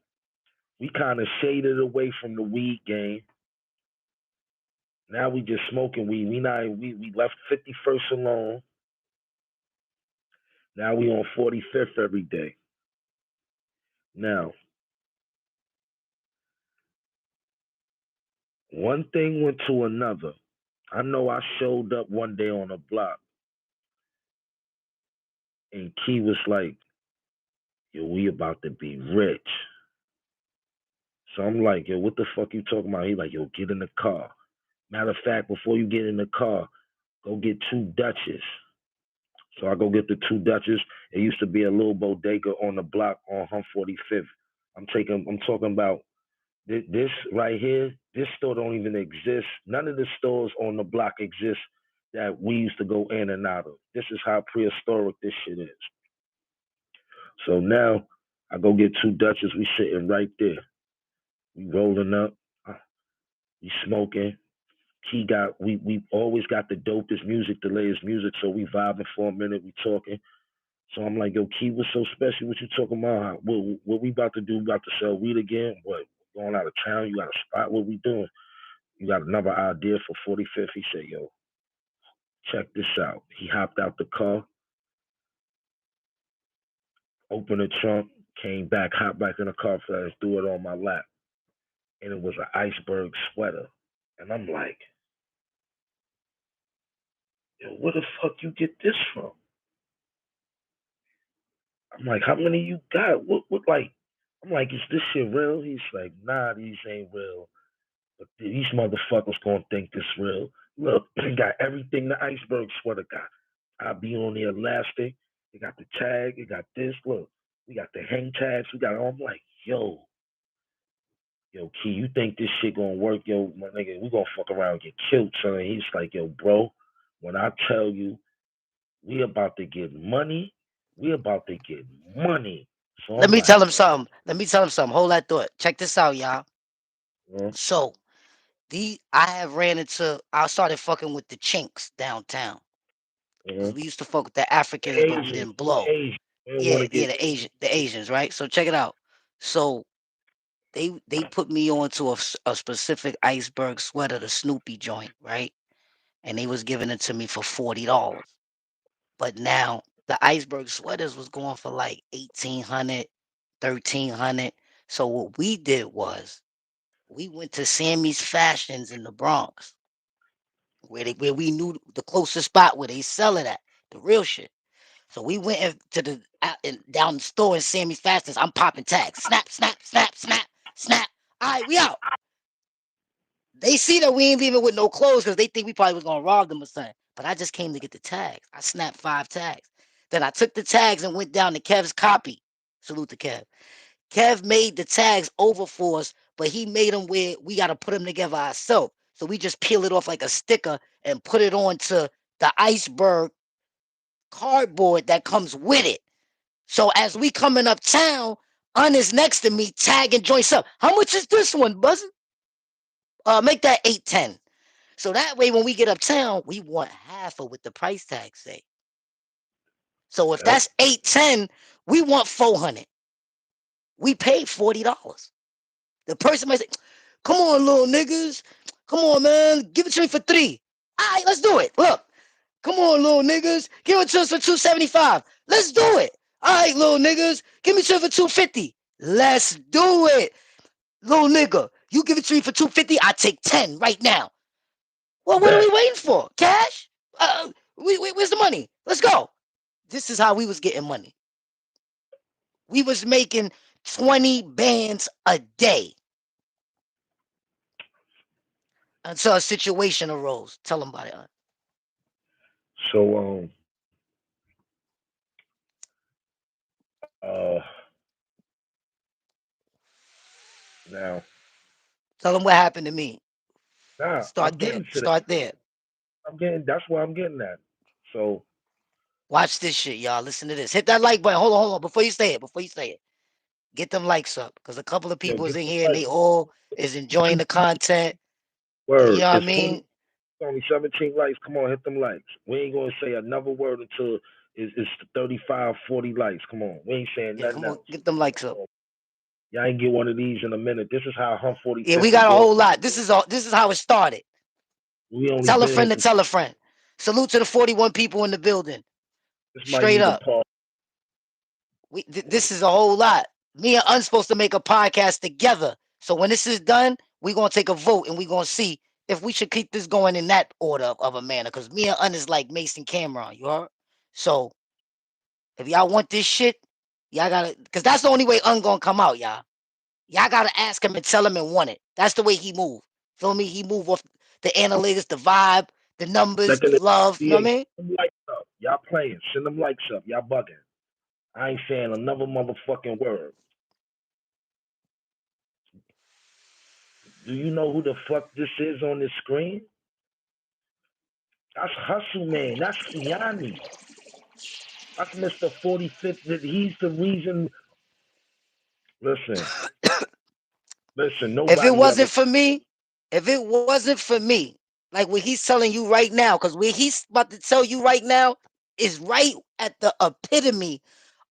we kind of shaded away from the weed game. Now we just smoking weed. We left 51st alone. Now we on 45th every day. Now, one thing went to another. I know I showed up one day on a block and Key was like, yo, we about to be rich. So I'm like, yo, what the fuck you talking about? He like, yo, get in the car. Matter of fact, before you get in the car, go get two Dutches. So I go get the two Dutches. It used to be a little bodega on the block on 145th. I'm talking about this right here. This store don't even exist. None of the stores on the block exist that we used to go in and out of. This is how prehistoric this shit is. So now I go get two Dutches. We sitting right there. We rolling up. uh, We smoking. We always got the dopest music, the latest music. So we vibing for a minute. We talking. So I'm like, yo, Key, what's so special? What you talking about? What we about to do? We about to sell weed again? What? Going out of town? You got a spot? What we doing? You got another idea for 45th? He said, yo, check this out. He hopped out the car, Opened the trunk, came back, hopped back in the car fast, threw it on my lap, and it was an Iceberg sweater. And I'm like, yo, where the fuck you get this from? I'm like, how many you got? What like? I'm like, is this shit real? He's like, nah, these ain't real. But these motherfuckers gonna think this real. Look, they got everything the Iceberg sweater got. I be on the elastic. They got the tag. They got this. Look, we got the hang tags. We got. I'm like, yo, Key, you think this shit gonna work? Yo, my nigga, we gonna fuck around and get killed, son. And he's like, yo, bro, when I tell you we about to get money, we about to get money. So Let I'm me like, tell him something. Let me tell him something. Hold that thought. Check this out, y'all. uh, So I have ran into. I started fucking with the chinks downtown because uh, we used to fuck with the Africans, but we Asians, didn't the blow. Asians, we don't want Yeah, to yeah, get the Asians, right? So check it out. So they put me on to a specific Iceberg sweater, the Snoopy joint, right? And they was giving it to me for $40. But now the Iceberg sweaters was going for like 1,800, 1,300. So what we did was we went to Sammy's Fashions in the Bronx, where we knew the closest spot where they sell it at, the real shit. So we went to the out and down the store in Sammy's Fashions. I'm popping tags. Snap, snap, snap, snap, snap. All right, we out. They see that we ain't leaving with no clothes because they think we probably was gonna rob them or something. But I just came to get the tags. I snapped 5 tags. Then I took the tags and went down to Kev's copy. Salute to Kev. Kev made the tags over for us, but he made them where we got to put them together ourselves. So we just peel it off like a sticker and put it onto the Iceberg cardboard that comes with it. So as we coming uptown, Un is next to me tagging joints up. How much is this one, Buzzin'? Make that 810. So that way, when we get uptown, we want half of what the price tag say. So if yep, that's 810, we want 400. We paid $40. The person might say, "Come on, little niggas, come on, man, give it to me for 3. All right, let's do it. Look, come on, little niggas, give it to us for 275. Let's do it. All right, little niggas, give me to it for 250. Let's do it, little nigga. You give it to me for 250. I take 10 right now. Well, what are bet. we waiting for? Cash? Where's the money? Let's go. This is how we was getting money. We was making 20 bands a day until a situation arose. Tell them about it. So now, Tell them what happened to me. nah, I'm Start there. getting to that. Start there. I'm getting. That's where I'm getting at. So Watch this shit, y'all. Listen to this. Hit that like button. Hold on. Before you say it. Before you say it. Get them likes up. Because a couple of yo, people get is in the here and like. they all is enjoying the content. You Word. know what I It's 20. mean? Only 17 likes. Come on, hit them likes. We ain't gonna say another word until it's 35, 40 likes. Come on. We ain't saying Yeah, nothing come on. else. Get them likes up. Come on. Y'all ain't get one of these in a minute. This is how Hump Yeah, 45th we is got a going. whole lot. This is how it started. We only Tell a been friend to hitting. tell a friend. Salute to the 41 people in the building. This might Straight need a up. pause. This is a whole lot. Me and Un's supposed to make a podcast together. So when this is done, we're gonna take a vote and we're gonna see if we should keep this going in that order of a manner. Cause me and Un is like Mason Cameron, you heard? So if y'all want this shit, y'all gotta cause that's the only way Un gonna come out, y'all. Y'all gotta ask him and tell him and want it. That's the way he move. Feel me? He move off the analytics, the vibe, the numbers, the Second, love. You know what I send mean? them likes up. Y'all playing. Send them likes up. Y'all bugging. I ain't saying another motherfucking word. Do you know who the fuck this is on this screen? That's Hustle Man. That's Kiani. That's Mr. 45th. He's the reason. Listen, listen. If it Nobody ever. wasn't for me, if it wasn't for me, like what he's telling you right now, because what he's about to tell you right now is right at the epitome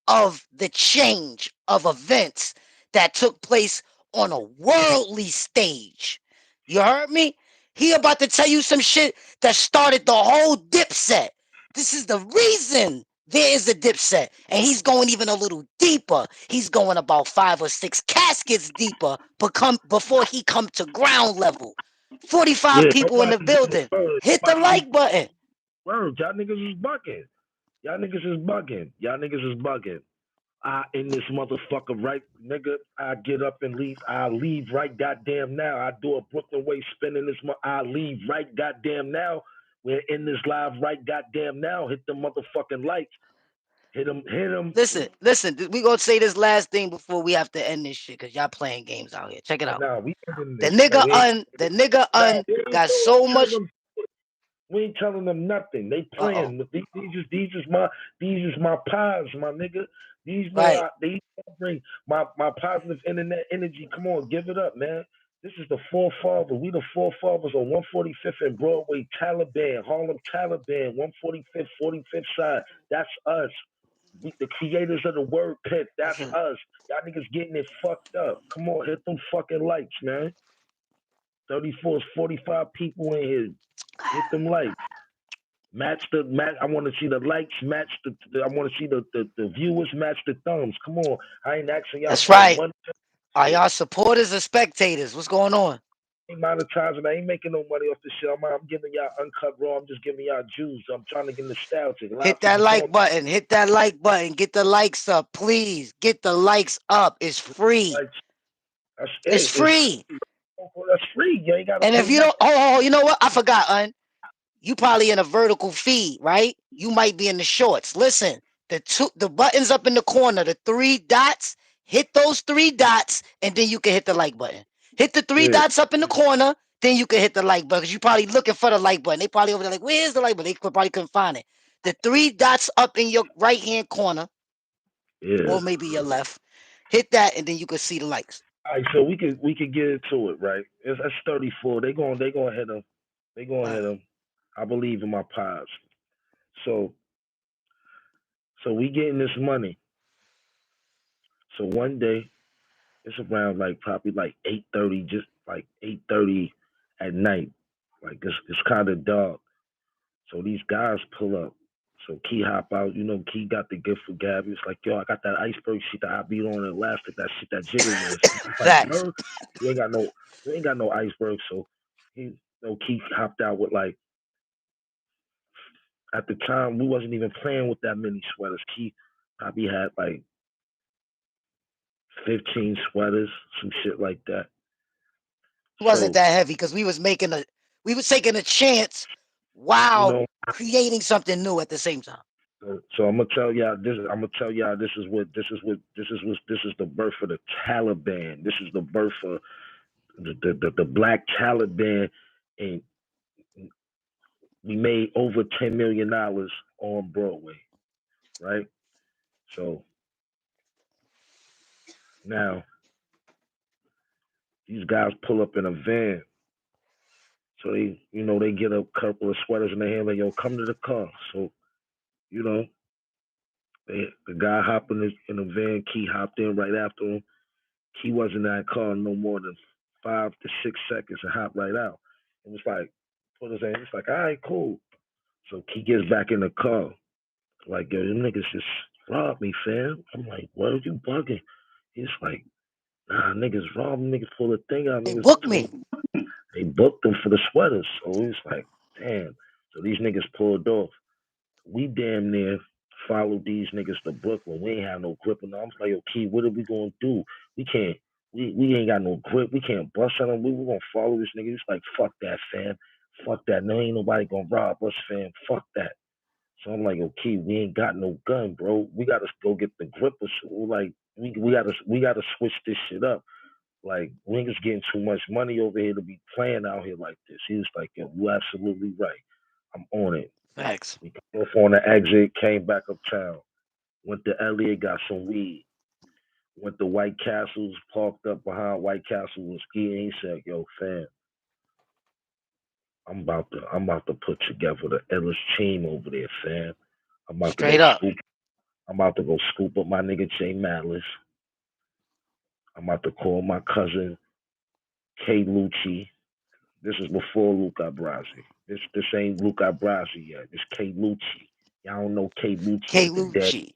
of the change of events that took place on a worldly stage. You heard me? He about to tell you some shit that started the whole Dipset. This is the reason There is a Dipset, and he's going even a little deeper. He's going about 5 or 6 caskets deeper, before he come to ground level. 45 Yeah, people in the nobody building. word. Hit the Nobody be like button. word. Y'all niggas is bugging. Y'all niggas is bugging. Y'all niggas is bugging. I in this motherfucker right, nigga. I get up and leave. I leave right goddamn now. I do a Brooklyn way spin in this. I leave right goddamn now. We're in this live right goddamn now. Hit the motherfucking lights. Hit them. Hit them. Listen. We gonna say this last thing before we have to end this shit, cause y'all playing games out here. Check it out. Nah, we ending The this. Like, nigga un, the nigga nah, un we ain't got doing so tell much. them. We ain't telling them nothing. They Uh oh. playing. These is my pies, my nigga. These man, Right. these bring my positive internet energy. Come on, give it up, man. This is the forefather. We the forefathers on 145th and Broadway, Taliban, Harlem Taliban, 145th, 45th side. That's us. We the creators of the word pit. That's Listen. us. Y'all niggas getting it fucked up. Come on, hit them fucking lights, man. 34 is 45 people in here. Hit them lights. Match. I want to see the likes match I want to see the viewers match the thumbs. Come on, I ain't asking y'all That's for no right. money. Are Shit. y'all supporters or spectators? What's going on? I ain't monetizing. I ain't making no money off this shit. I'm giving y'all uncut raw. I'm just giving y'all juice. I'm trying to get nostalgic. A lot Hit of that people going like button. Hit that like button. Get the likes up, please. Get the likes up. It's free. like that's It's it. It's free. that's free. You ain't gotta And pay if you don't, nothing. oh, you know what? I forgot, un. You probably in a vertical feed, right? You might be in the shorts. Listen, the buttons up in the corner, the 3 dots. Hit those 3 dots, and then you can hit the like button. Hit the three Yeah, dots up in the corner, then you can hit the like button. Cause you probably looking for the like button. They probably over there like, where's the like button? They probably couldn't find it. The 3 dots up in your right hand corner, yeah. or maybe your left. Hit that, and then you can see the likes. All right, so we could get into it, right? That's 34. They going hit them. They going hit Right. them. I believe in my pies. So we getting this money. So one day it's around like probably like 8:30, just like 8:30 at night. Like it's kind of dark. So these guys pull up. So Key hop out. You know, Key got the gift for Gabby. It's like, yo, I got that iceberg shit that I beat on elastic, that shit that jiggle with. It's like, Facts. bro, we ain't got no, we ain't got no iceberg. So Key hopped out with like, at the time we wasn't even playing with that many sweaters. Key probably had like 15 sweaters, some shit like that. It wasn't So that heavy because we was taking a chance you while know, creating something new at the same time. so I'm gonna tell y'all this. I'm gonna tell y'all this is the birth of the Taliban. This is the birth of the black Taliban, and we made over $10 million on Broadway, right? So now these guys pull up in a van. So they get a couple of sweaters in their hand, like, yo, come to the car. So you know, the guy hopped in the van. Key hopped in right after him. He wasn't in that car no more than 5 to 6 seconds and hopped right out. It was like, put his hand, it's like, all right, cool. So he gets back in the car. Like, yo, them niggas just robbed me, fam. I'm like, what are you bugging? He's like, nah, niggas robbed me, niggas pulled a thing out, They niggas booked told me. me they booked them for the sweaters. So it's like, damn. So these niggas pulled off. We damn near followed these niggas to Brooklyn. We ain't have no grip on them. I was like, yo, Key, what are we gonna do? We can't. We ain't got no grip. We can't bust on them. We were gonna follow this nigga. It's like, fuck that, fam. Fuck that. No, ain't nobody gonna rob us, fam. Fuck that. So I'm like, yo, Key, we ain't got no gun, bro. We gotta go get the grip. Like, we gotta switch this shit up. Like, niggas getting too much money over here to be playing out here like this. He was like, yo, you absolutely right. I'm on it. Facts. We got off on the exit, came back uptown. Went to Elliott, got some weed. Went to White Castles, parked up behind White Castle and skiing. He said, yo, fam, I'm about to put together the illest team over there, fam. I'm about to go Straight up. scoop I'm about to go scoop up my nigga Jay Malice. I'm about to call my cousin K Lucci. This is before Luca Brasi. This ain't Luca Brasi yet. This K Lucci. Y'all don't know K Lucci K with the dead Lucci.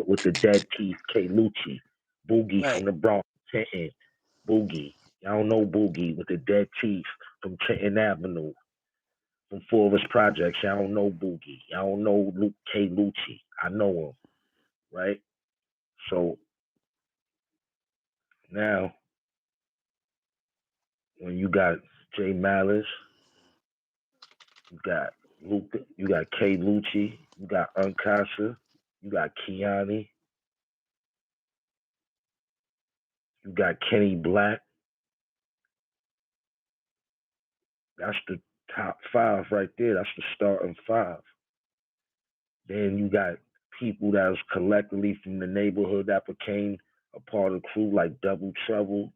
with the dead teeth. K Lucci, Boogie from Right. the Bronx, Trenton. Boogie. Y'all don't know Boogie with the dead teeth from Trenton Avenue, from Forest Projects. Y'all don't know Boogie. Y'all don't know Luke K Lucci. I know him, right? So now when you got Jay Malice, you got Luke, you got K Lucci, you got Uncasa, you got Kiani, you got Kenny Black. That's the top five right there. That's the starting five. Then you got people that was collectively from the neighborhood that became a part of the crew, like Double Trouble.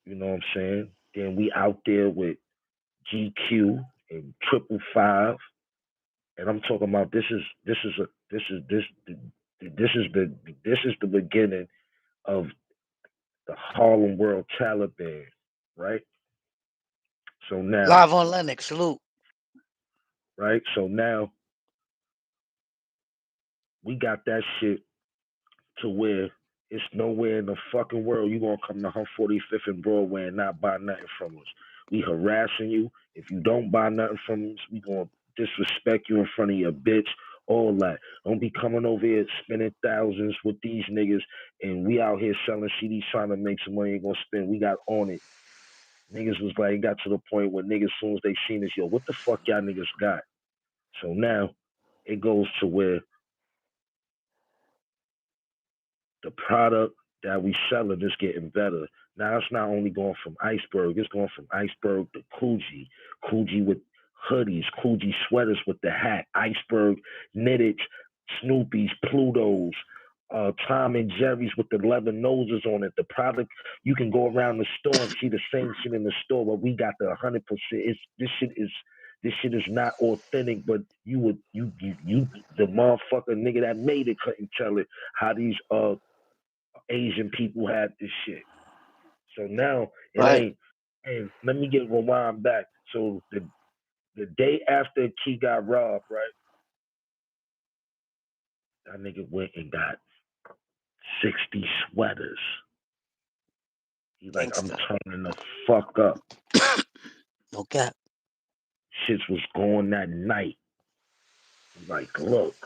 You know what I'm saying? Then we out there with GQ and Triple Five, and I'm talking about this is the beginning of the Harlem World Taliban, right? So now, Live on Lennox. Salute. right? So now we got that shit to where it's nowhere in the fucking world you gonna come to 145th and Broadway and not buy nothing from us. We harassing you. If you don't buy nothing from us, we gonna disrespect you in front of your bitch. All that. Don't be coming over here spending thousands with these niggas and we out here selling CDs trying to make some money ain't gonna spend. We got on it. Niggas was like, it got to the point where niggas, as soon as they seen us, yo, what the fuck y'all niggas got? So now it goes to where the product that we selling is getting better. Now it's not only going from Iceberg, it's going from Iceberg to Coogee. Coogee with hoodies, Coogee sweaters with the hat, Iceberg knitted, Snoopy's, Pluto's, Tom and Jerry's with the leather noses on it. The product you can go around the store and see the same shit in the store, but we got the 100%. It's this shit is not authentic, but you would you the motherfucker nigga that made it couldn't tell it how these Asian people had this shit. So now it Right. ain't. And let me get rewind back. So the day after Key got robbed, right? That nigga went and got 60 sweaters. He like, I'm Gangster. turning the fuck up. No cap. Shits was going that night. He like, look,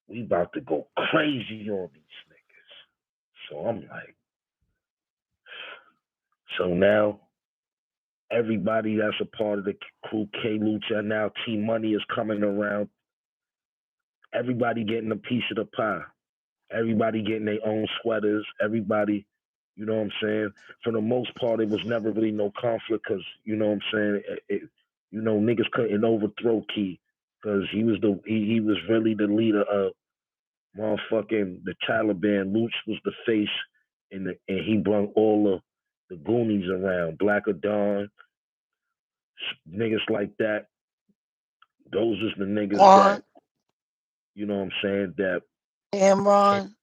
we about to go crazy on these niggas. So I'm like, so now everybody that's a part of the crew, K Lucha, now T Money is coming around. Everybody getting a piece of the pie. Everybody getting their own sweaters. Everybody, you know what I'm saying? For the most part, it was never really no conflict because, you know what I'm saying? Niggas couldn't overthrow Key because he was really the leader of motherfucking the Taliban. Luch was the face, and he brought all the Goonies around. Black Dawn, niggas like that. Those is the niggas that, Quan. you know what I'm saying, that, Cameron.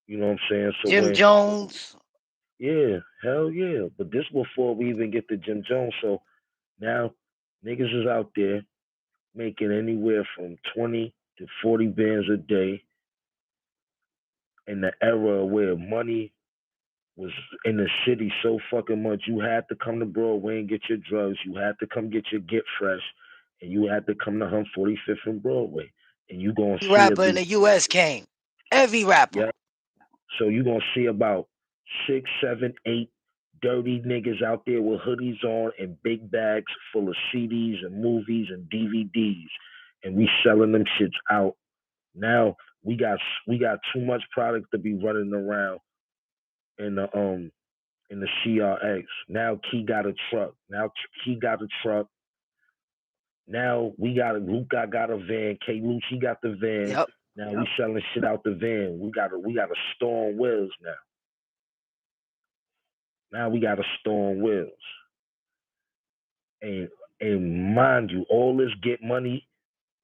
you know what I'm saying? So Jim when, Jones. yeah, hell yeah. But this before we even get to Jim Jones. So now niggas is out there making anywhere from 20 to 40 bands a day in the era where money was in the city so fucking much. You had to come to Broadway and get your drugs. You had to come get your Get Fresh. And you had to come to 145th and Broadway. And you gonna Every see rapper in the US came. Every rapper. yeah. So you gonna see about 6, 7, 8 dirty niggas out there with hoodies on and big bags full of CDs and movies and DVDs, and we selling them shits out. Now we got too much product to be running around in the CRX. Now Key got a truck. Now Key got a truck. Now Luke got a van. K Lucci got the van. Yep. Now we selling shit out the van. We got a store on wheels now. Now we got a store on wheels. And and mind you, all this get money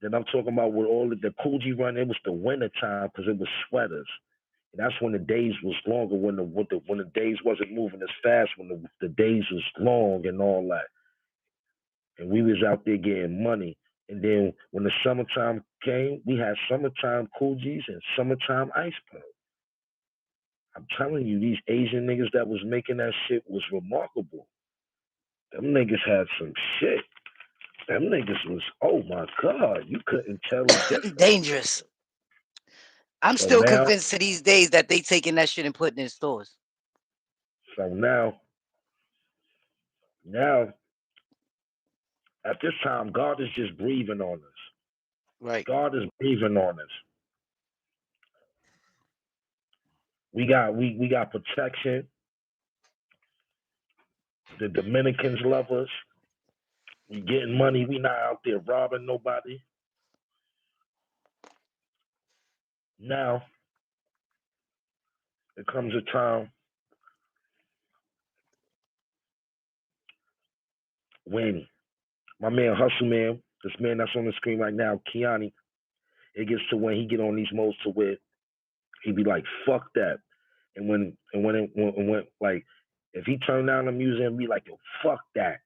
that I'm talking about with all of the Coogee run, it was the winter time because it was sweaters. And that's when the days was longer, when the days wasn't moving as fast, when the days was long and all that. And we was out there getting money. And then when the summertime came, we had summertime Coogis and summertime Iceberg. I'm telling you, these Asian niggas that was making that shit was remarkable. Them niggas had some shit. Them niggas was, oh my God, you couldn't tell the difference. Dangerous. I'm So still now, convinced to these days that they taking that shit and putting it in stores. so now, at this time, God is just breathing on us. Right. God is breathing on us. We got protection. The Dominicans love us. We getting money. We not out there robbing nobody. Now it comes a time when my man Hustle Man, this man that's on the screen right now, Kiani, it gets to when he get on these modes to where he be like, fuck that. And when like if he turn down the music and be like, yo, fuck that.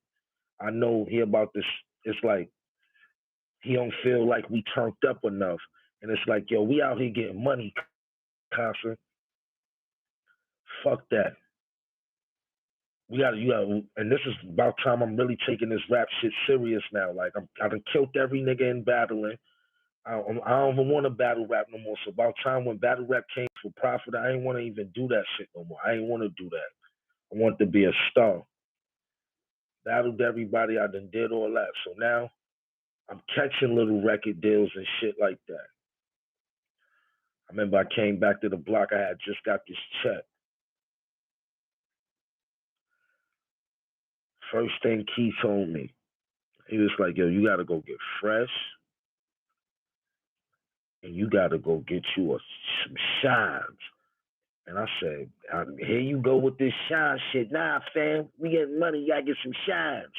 I know he about this. It's like he don't feel like we turned up enough. And it's like, yo, we out here getting money, Casa. Fuck that. And this is about time I'm really taking this rap shit serious now. Like I done killed every nigga in battling. I don't even want to battle rap no more. So about time when battle rap came for profit, I ain't want to even do that shit no more. I ain't want to do that. I want to be a star. Battled everybody. I done did all that. So now I'm catching little record deals and shit like that. I remember I came back to the block. I had just got this check. First thing Key told me, he was like, yo, you got to go get fresh and you got to go get you some shines. And I said, here you go with this shine shit. Nah, fam, we getting money. You got to get some shines.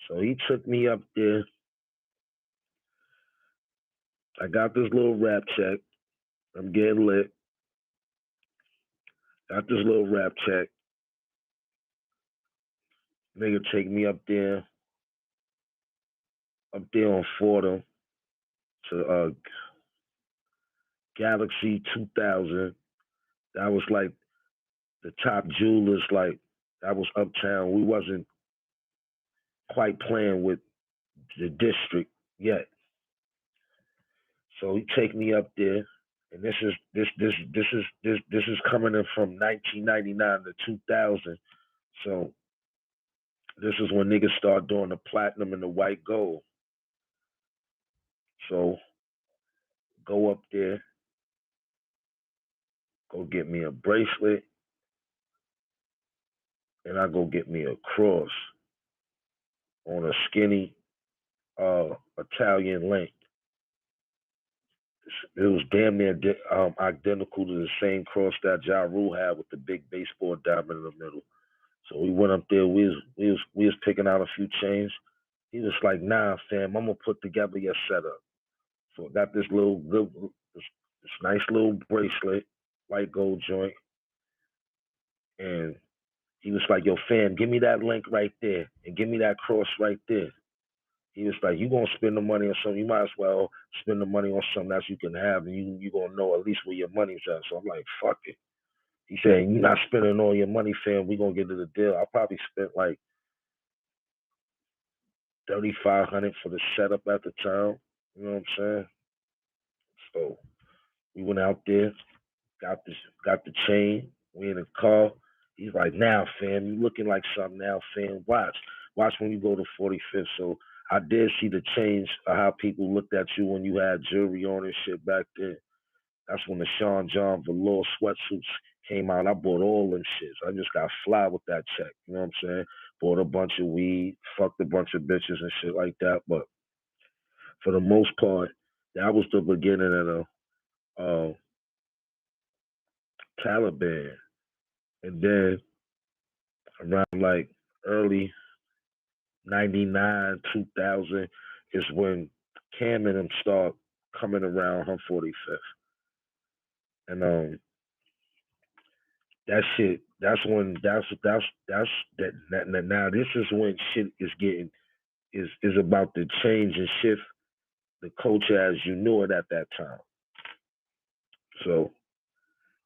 So he took me up there. I got this little rap check. I'm getting lit. Got this little rap check. Nigga take me up there on Fordham to Galaxy 2000. That was like the top jewelers. Like that was uptown. We wasn't quite playing with the district yet. So he take me up there, and this is coming in from 1999 to 2000. So this is when niggas start doing the platinum and the white gold. So go up there, go get me a bracelet, and I go get me a cross on a skinny Italian link. It was damn near identical to the same cross that Ja Rule had with the big baseball diamond in the middle. So we went up there. We was picking out a few chains. He was like, "Nah, fam, I'm gonna put together your setup." So I got this nice little bracelet, white gold joint, and he was like, "Yo, fam, give me that link right there, and give me that cross right there." He was like, "You gonna spend the money on something? You might as well spend the money on something that you can have, and you gonna know at least where your money's at." So I'm like, "Fuck it." He said, "You're not spending all your money, fam. We gonna get to the deal." I probably spent like 3,500 for the setup at the time. You know what I'm saying? So we went out there, got this, got the chain. We in the car. He's like, "Now, fam, you looking like something now, fam. Watch when you go to 45th." So I did see the change of how people looked at you when you had jewelry on and shit back then. That's when the Sean John velour sweatsuits came out. I bought all them shits. I just got fly with that check. You know what I'm saying? Bought a bunch of weed, fucked a bunch of bitches and shit like that. But for the most part, that was the beginning of the uh, Taliban. And then around like early 99, 2000 is when Cam and them start coming around her 45th. And that shit, that's when, that's, that, now this is when shit is is about to change and shift the culture as you knew it at that time. So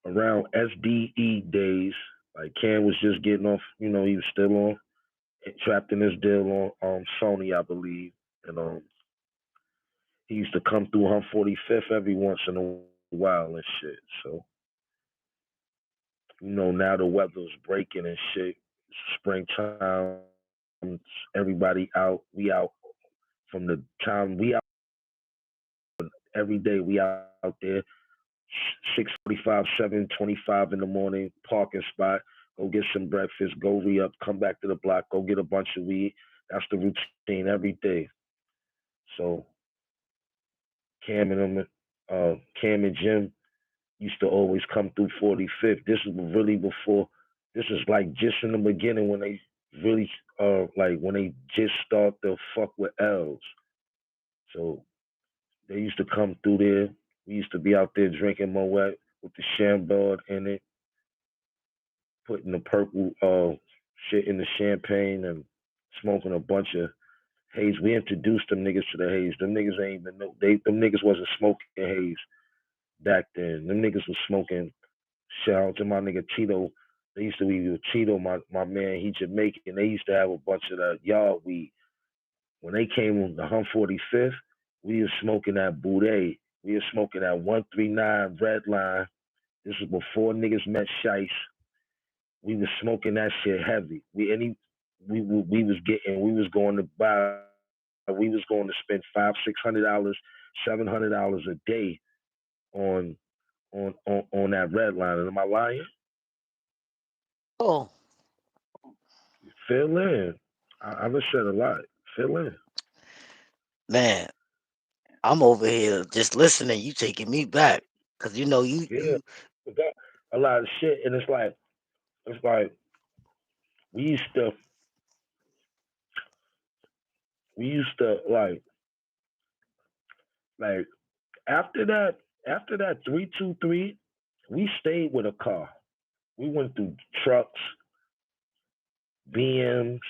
around SDE days, like Cam was just getting off, he was still on trapped in his deal on Sony, I believe. And he used to come through 145th every once in a while and shit. So, now the weather's breaking and shit. Springtime, everybody out. We out from the time we out every day. We out there 6:45, 7:25 in the morning, parking spot. Go get some breakfast. Go re up. Come back to the block. Go get a bunch of weed. That's the routine every day. So Cam and them, Cam and Jim used to always come through 45th. This is really before. This is like just in the beginning when they really, like when they just start to fuck with L's. So they used to come through there. We used to be out there drinking Moet with the Chambord in it, putting the purple shit in the champagne and smoking a bunch of haze. We introduced them niggas to the haze. Them niggas ain't even know them niggas wasn't smoking haze back then. Them niggas was smoking. Shout out to my nigga Tito. They used to be with Tito, my man. He Jamaican. They used to have a bunch of that yard weed. When they came on the 145th, we was smoking that Boudet. We was smoking that 139 Red Line. This was before niggas met Shice. We was smoking that shit heavy. We was getting we was going to buy we was going to spend $500-600, $700 a day on on that red line. Am I lying? Oh, Fill in. I done said a lot. Fill in. man, I'm over here just listening. You taking me back. Cause you Yeah, you forgot a lot of shit, and it's like we used to we used to like after that 323, we stayed with a car. We went through trucks, BMs,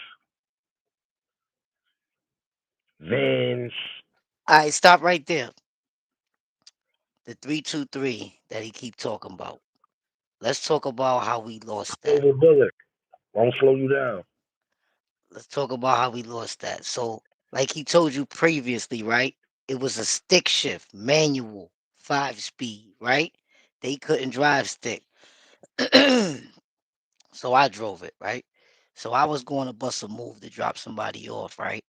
vans. all right, stop right there. The 323 that he keep talking about. Let's talk about how we lost that. Silver bullet won't slow you down. Let's talk about how we lost that. So, like he told you previously, right? It was a stick shift, manual, 5 speed, right? They couldn't drive stick. So I drove it, right? So I was going to bust a move to drop somebody off, right?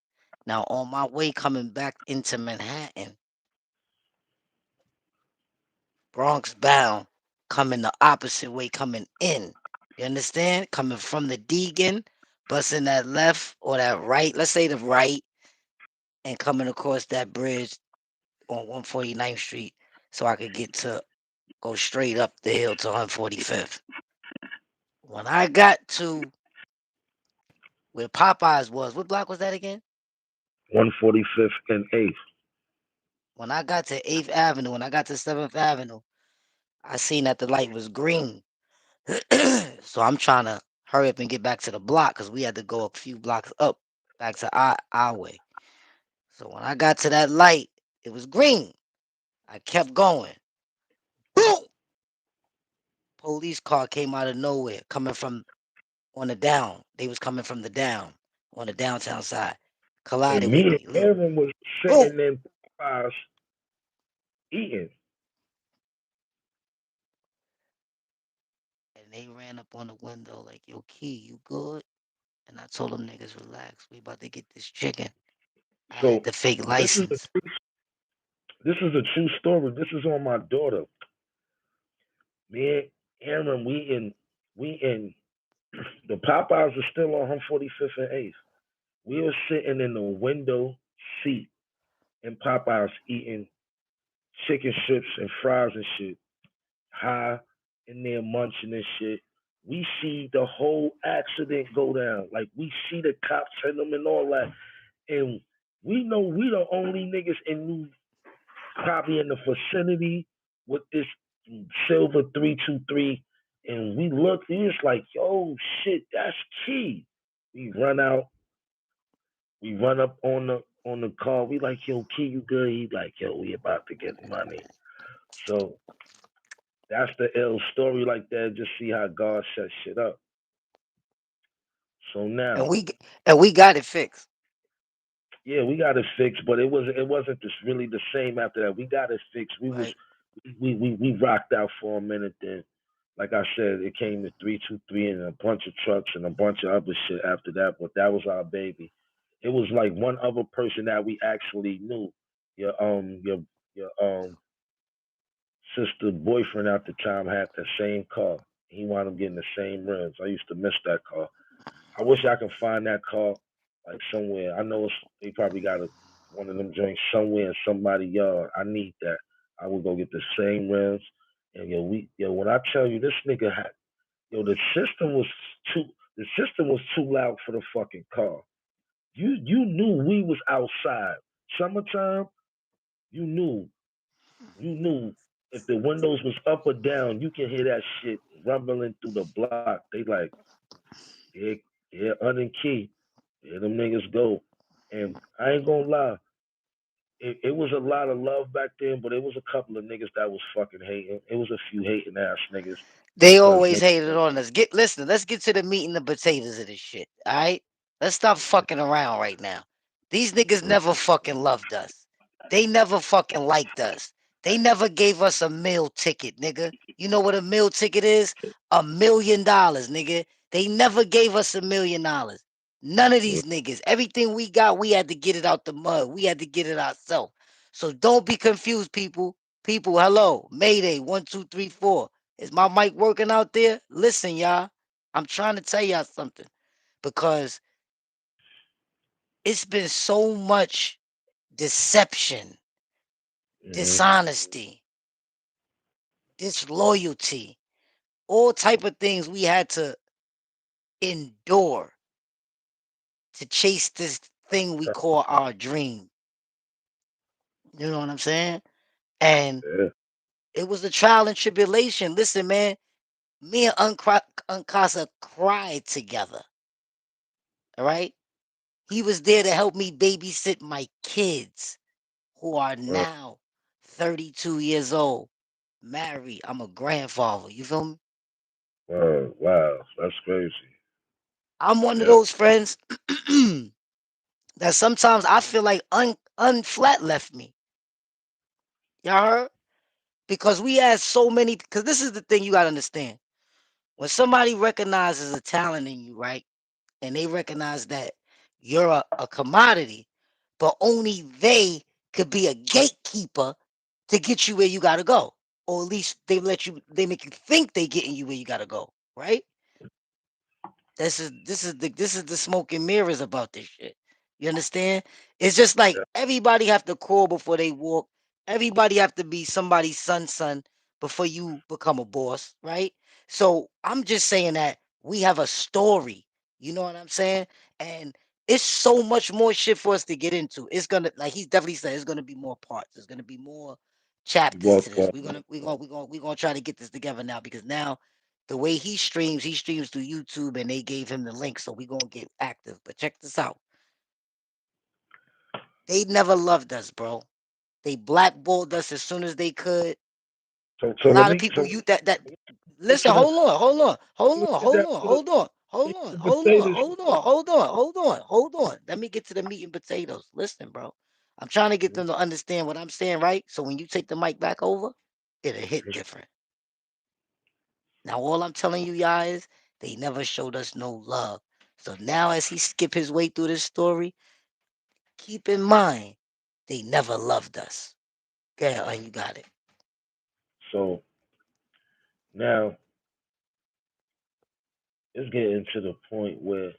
Now on my way coming back into Manhattan, Bronx bound, coming the opposite way coming in. You understand? Coming from the Deegan, busting that left or that right, let's say the right, and coming across that bridge on 149th Street so I could get to go straight up the hill to 145th. When I got to where Popeyes was, what block was that again? 145th and 8th. When I got to 8th Avenue, when I got to 7th Avenue, I seen that the light was green. So I'm trying to hurry up and get back to the block because we had to go a few blocks up back to our way. So when I got to that light, it was green. I kept going. Boom! Police car came out of nowhere, coming from on the down. They was coming from the down on the downtown side. And Collided with me me. and Aaron was Boom! sitting in Popeyes eating. And they ran up on the window like, yo, Key, you good? And I told them niggas, relax. We about to get this chicken. I had So the fake this is a license. this is a true story. This is on my daughter. Me and Aaron, we in the Popeyes are still on 145th and 8th. We were sitting in the window seat in Popeyes eating chicken strips and fries and shit, high in there munching and shit. We see the whole accident go down. Like we see the cops hit them and all that, and we know we the only niggas in New probably in the vicinity with this silver 323. And we looked, and it's like, yo, shit, that's key. We run out, We run up on the car. We like, yo, Key, you good? He like, yo, we about to get money. So that's the ill story like that. Just see how God set shit up. So and now, we got it fixed. yeah, we got it fixed, but it wasn't just really the same after that. We got it fixed. Right. We rocked out for a minute. Then, like I said, it came to 323 and a bunch of trucks and a bunch of other shit after that. But that was our baby. It was like one other person that we actually knew. Your sister boyfriend at the time had the same car. He wound up getting the same rims. I used to miss that car. I wish I could find that car like somewhere. I know they probably got one of them joints somewhere in somebody's yard. I need that. I would go get the same rims. And when I tell you this nigga had the system was too the system was too loud for the fucking car. You knew we was outside. Summertime, you knew you knew if the windows was up or down, you can hear that shit rumbling through the block. They like, yeah, yeah, under key. Yeah, them niggas go. And I ain't gonna lie, it was a lot of love back then, but it was a couple of niggas that was fucking hating. It was a few hating ass niggas They because always niggas hated on us. Listen, let's get to the meat and the potatoes of this shit. All right? Let's stop fucking around right now. These niggas never fucking loved us. They never fucking liked us. They never gave us a meal ticket, nigga. You know what a meal ticket is? $1 million, nigga. They never gave us $1 million. None of these niggas. Everything we got, we had to get it out the mud. We had to get it ourselves. So don't be confused, people. People, hello. Mayday, 1, 2, 3, 4. Is my mic working out there? Listen, y'all. I'm trying to tell y'all something because it's been so much deception, mm-hmm. dishonesty, disloyalty, all type of things we had to endure to chase this thing we call our dream. You know what I'm saying? And Yeah, it was a trial and tribulation. Listen, man, me and Uncasa cried together. All right. He was there to help me babysit my kids who are word, now 32 years old, married. I'm a grandfather. You feel me? word. Wow, that's crazy. I'm one of Yeah. those friends that sometimes I feel like unflat left me. Y'all heard? Because we had so many. Because this is the thing you gotta understand. When somebody recognizes a talent in you, right, and they recognize that you're a commodity, but only they could be a gatekeeper to get you where you gotta go. Or at least they make you think they getting you where you gotta go, right? This is the smoke and mirrors about this shit. You understand? It's just like Yeah. everybody have to crawl before they walk. Everybody have to be somebody's son before you become a boss, right? So I'm just saying that we have a story. You know what I'm saying? And it's so much more shit for us to get into. It's gonna, like he's definitely said, it's gonna be more parts. There's gonna be more chapters to Walk this. up. We're gonna try to get this together now because now the way he streams through YouTube and they gave him the link, so we gonna get active. But check this out. They never loved us, bro. They blackballed us as soon as they could. So A let lot of me people you that get listen, to the let me get that to the potatoes. hold on. Let me get to the meat and potatoes. Listen, bro. I'm trying to get them to understand what I'm saying, right? So when you take the mic back over, it'll hit different. Now, all I'm telling you, y'all, is they never showed us no love. So now, as he skip his way through this story, keep in mind they never loved us. Yeah, and you got it. So now it's getting to the point where,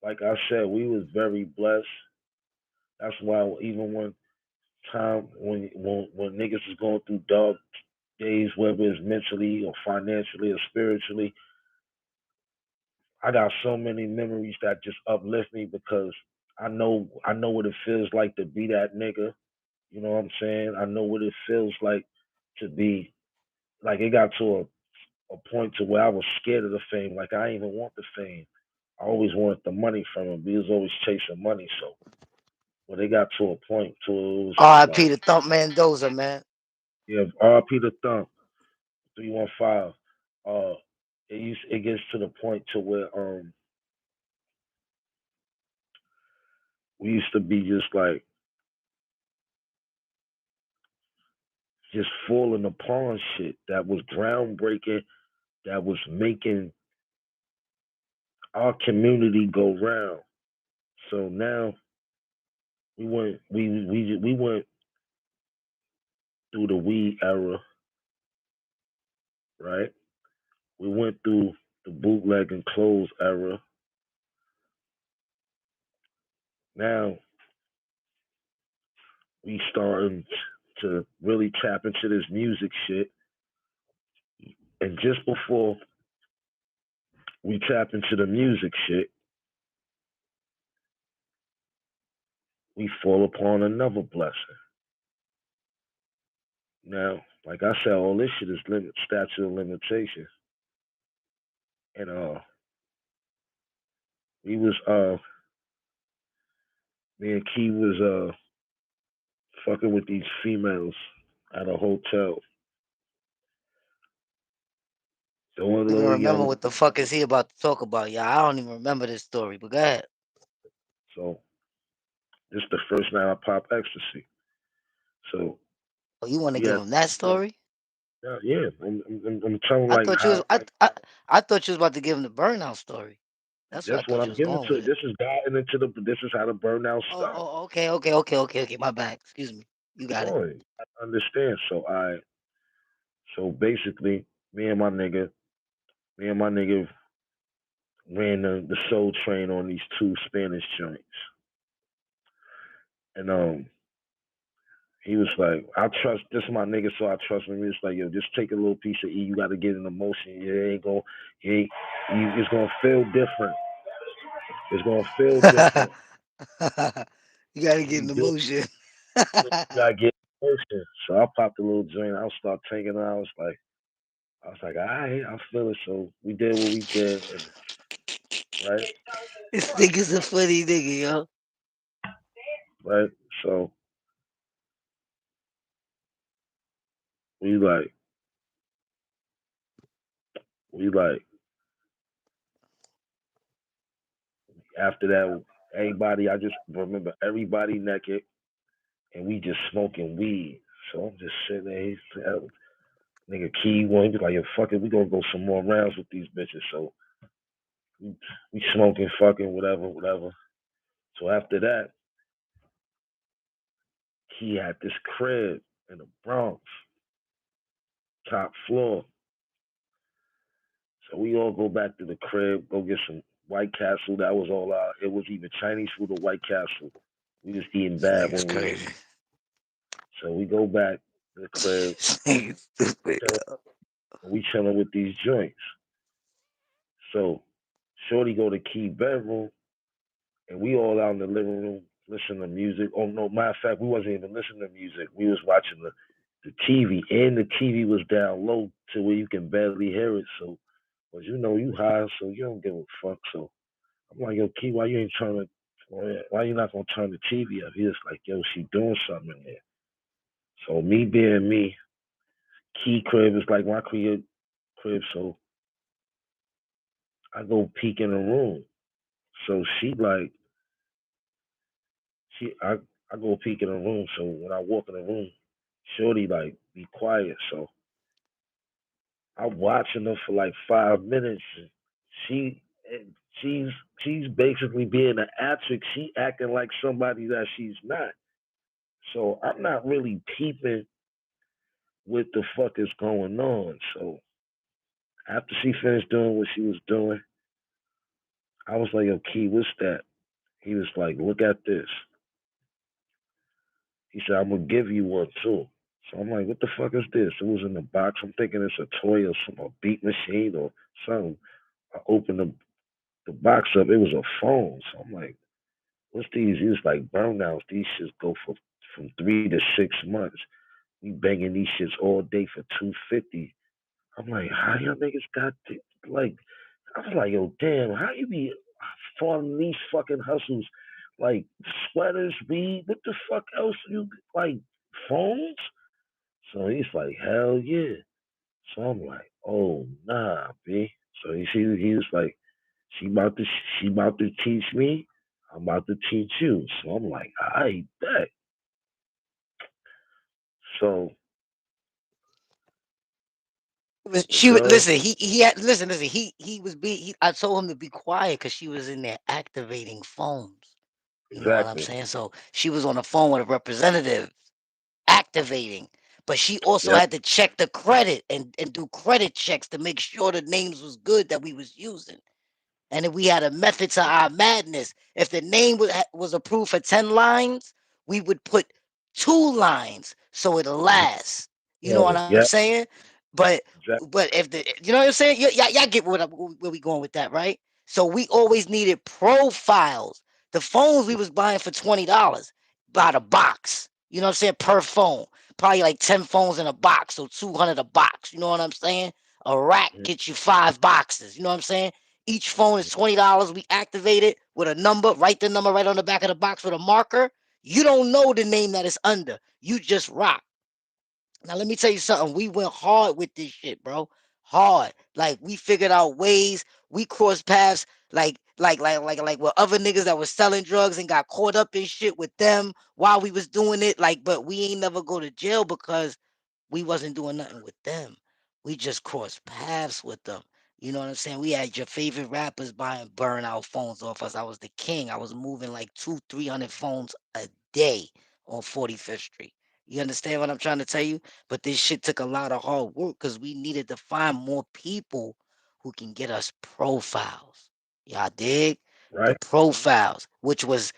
like I said, we was very blessed. That's why even when niggas is going through dark days, whether it's mentally or financially or spiritually, I got so many memories that just uplift me because I know what it feels like to be that nigga. You know what I'm saying? I know what it feels like to be like it got to a point to where I was scared of the fame. Like I didn't even want the fame. I always wanted the money from him. We was always chasing money, so when they got to a point to it was R.I.P. like, to Thump Mendoza, man. yeah, R.P. the Thump, 315. Uh, it gets to the point to where we used to be just like just falling upon shit that was groundbreaking, that was making our community go round. So now we went through the weed era, right? We went through the bootleg and clothes era. Now we starting to really tap into this music shit. And just before we tap into the music shit, we fall upon another blessing. Now, like I said, all this shit is statute of limitations. And we was me and Key was fucking with these females at a hotel. The one I don't even little remember young. what the fuck is he about to talk about, y'all. I don't even remember this story, but go ahead. So this is the first night I pop ecstasy. So Oh, you want to we give had him that story? yeah. I'm telling I like thought you was how I thought you was about to give him the burnout story. That's what I that's what thought you I'm was giving going to. with. This is gotten into the. This is how the burnout Oh, starts. oh, okay. My bad. Excuse me. You got it. Boy, I understand. So basically, me and my nigga, me and my nigga ran the soul train on these two Spanish joints, and he was like, I trust this is my nigga, so I trust him. He was like, yo, just take a little piece of E. You got to get an emotion. It ain't gonna, it ain't, it's gonna feel different. It's gonna feel different. You gotta get You an do, emotion. you gotta get emotion. So I popped a little joint. I start taking it. I was like, all right, I feel it. So we did what we did, and right, This nigga's a funny nigga, yo. right. So we like, we like. After that, everybody. I just remember everybody naked, and we just smoking weed. So I'm just sitting there. Nigga Key one, he was like, yo, fuck it, we gonna go some more rounds with these bitches. So we, we smoking, fucking, whatever, whatever. So after that, he had this crib in the Bronx, top floor. So we all go back to the crib, go get some White Castle. That was all out. It was either Chinese food or White Castle. We just eating This bad nigga's when we was. crazy. So we go back to the crib, This nigga's stupid. chilling, we chilling with these joints. So Shorty go to Key bedroom, and we all out in the living room listening to music. Oh no, matter of fact, we wasn't even listening to music. We was watching the TV, and the TV was down low to where you can barely hear it. So, but you know you high, so you don't give a fuck. So I'm like, yo, Key, why you ain't trying to? Why you not gonna turn the TV up? He was like, yo, she doing something in there. So me being me, Key crib is like my crib. So I go peek in the room. So I go peek in the room. So when I walk in the room, Shorty like be quiet. So I'm watching her for like 5 minutes. She she's she's basically being an actress. She acting like somebody that she's not. So I'm not really peeping what the fuck is going on. So after she finished doing what she was doing, I was like, "Yo, Key, what's that?" He was like, "Look at this." He said, "I'm gonna give you one too." So I'm like, "What the fuck is this?" It was in the box. I'm thinking it's a toy or some a beat machine or something. I opened the box up. It was a phone. So I'm like, "What's these?" He was like, "Burnouts. These shits go for from 3 to 6 months. We banging these shits all day for 250." I'm like, "How y'all niggas got like?" I was like, "Yo, damn, from these fucking hustles, like sweaters, weed. What the fuck else you like? Phones? So he's like, hell yeah. So I'm like, oh nah, b. So he was like, she about to teach me. I'm about to teach you. So I'm like, I bet. So the She would girl, listen. He had listen. He was I told him to be quiet because she was in there activating phones. You know what I'm exactly. saying? So she was on the phone with a representative activating, but she also Yep. had to check the credit and do credit checks to make sure the names was good that we was using. And if we had a method to our madness, if the name was approved for 10 lines, we would put 2 lines so it'll last. You know what I'm Yep. saying? But Exactly. but if the you know what I'm saying? Y'all get where we going with that, right? So we always needed profiles. The phones we was buying for $20 by the box. You know what I'm saying? Per phone. Probably like 10 phones in a box, so 200 a box. You know what I'm saying? A rack gets you 5 boxes. You know what I'm saying? Each phone is $20. We activate it with a number, write the number right on the back of the box with a marker. You don't know the name that it's under. You just rock. Now let me tell you something. We went hard with this shit, bro. Hard. Like we figured out ways. We crossed paths like with other niggas that was selling drugs and got caught up in shit with them while we was doing it. Like, but we ain't never go to jail because we wasn't doing nothing with them. We just crossed paths with them. You know what I'm saying? We had your favorite rappers buying burnout phones off us. I was the king. I was moving like 300 phones a day on 45th Street. You understand what I'm trying to tell you? But this shit took a lot of hard work because we needed to find more people who can get us profiles. Y'all dig? The Right. profiles, which was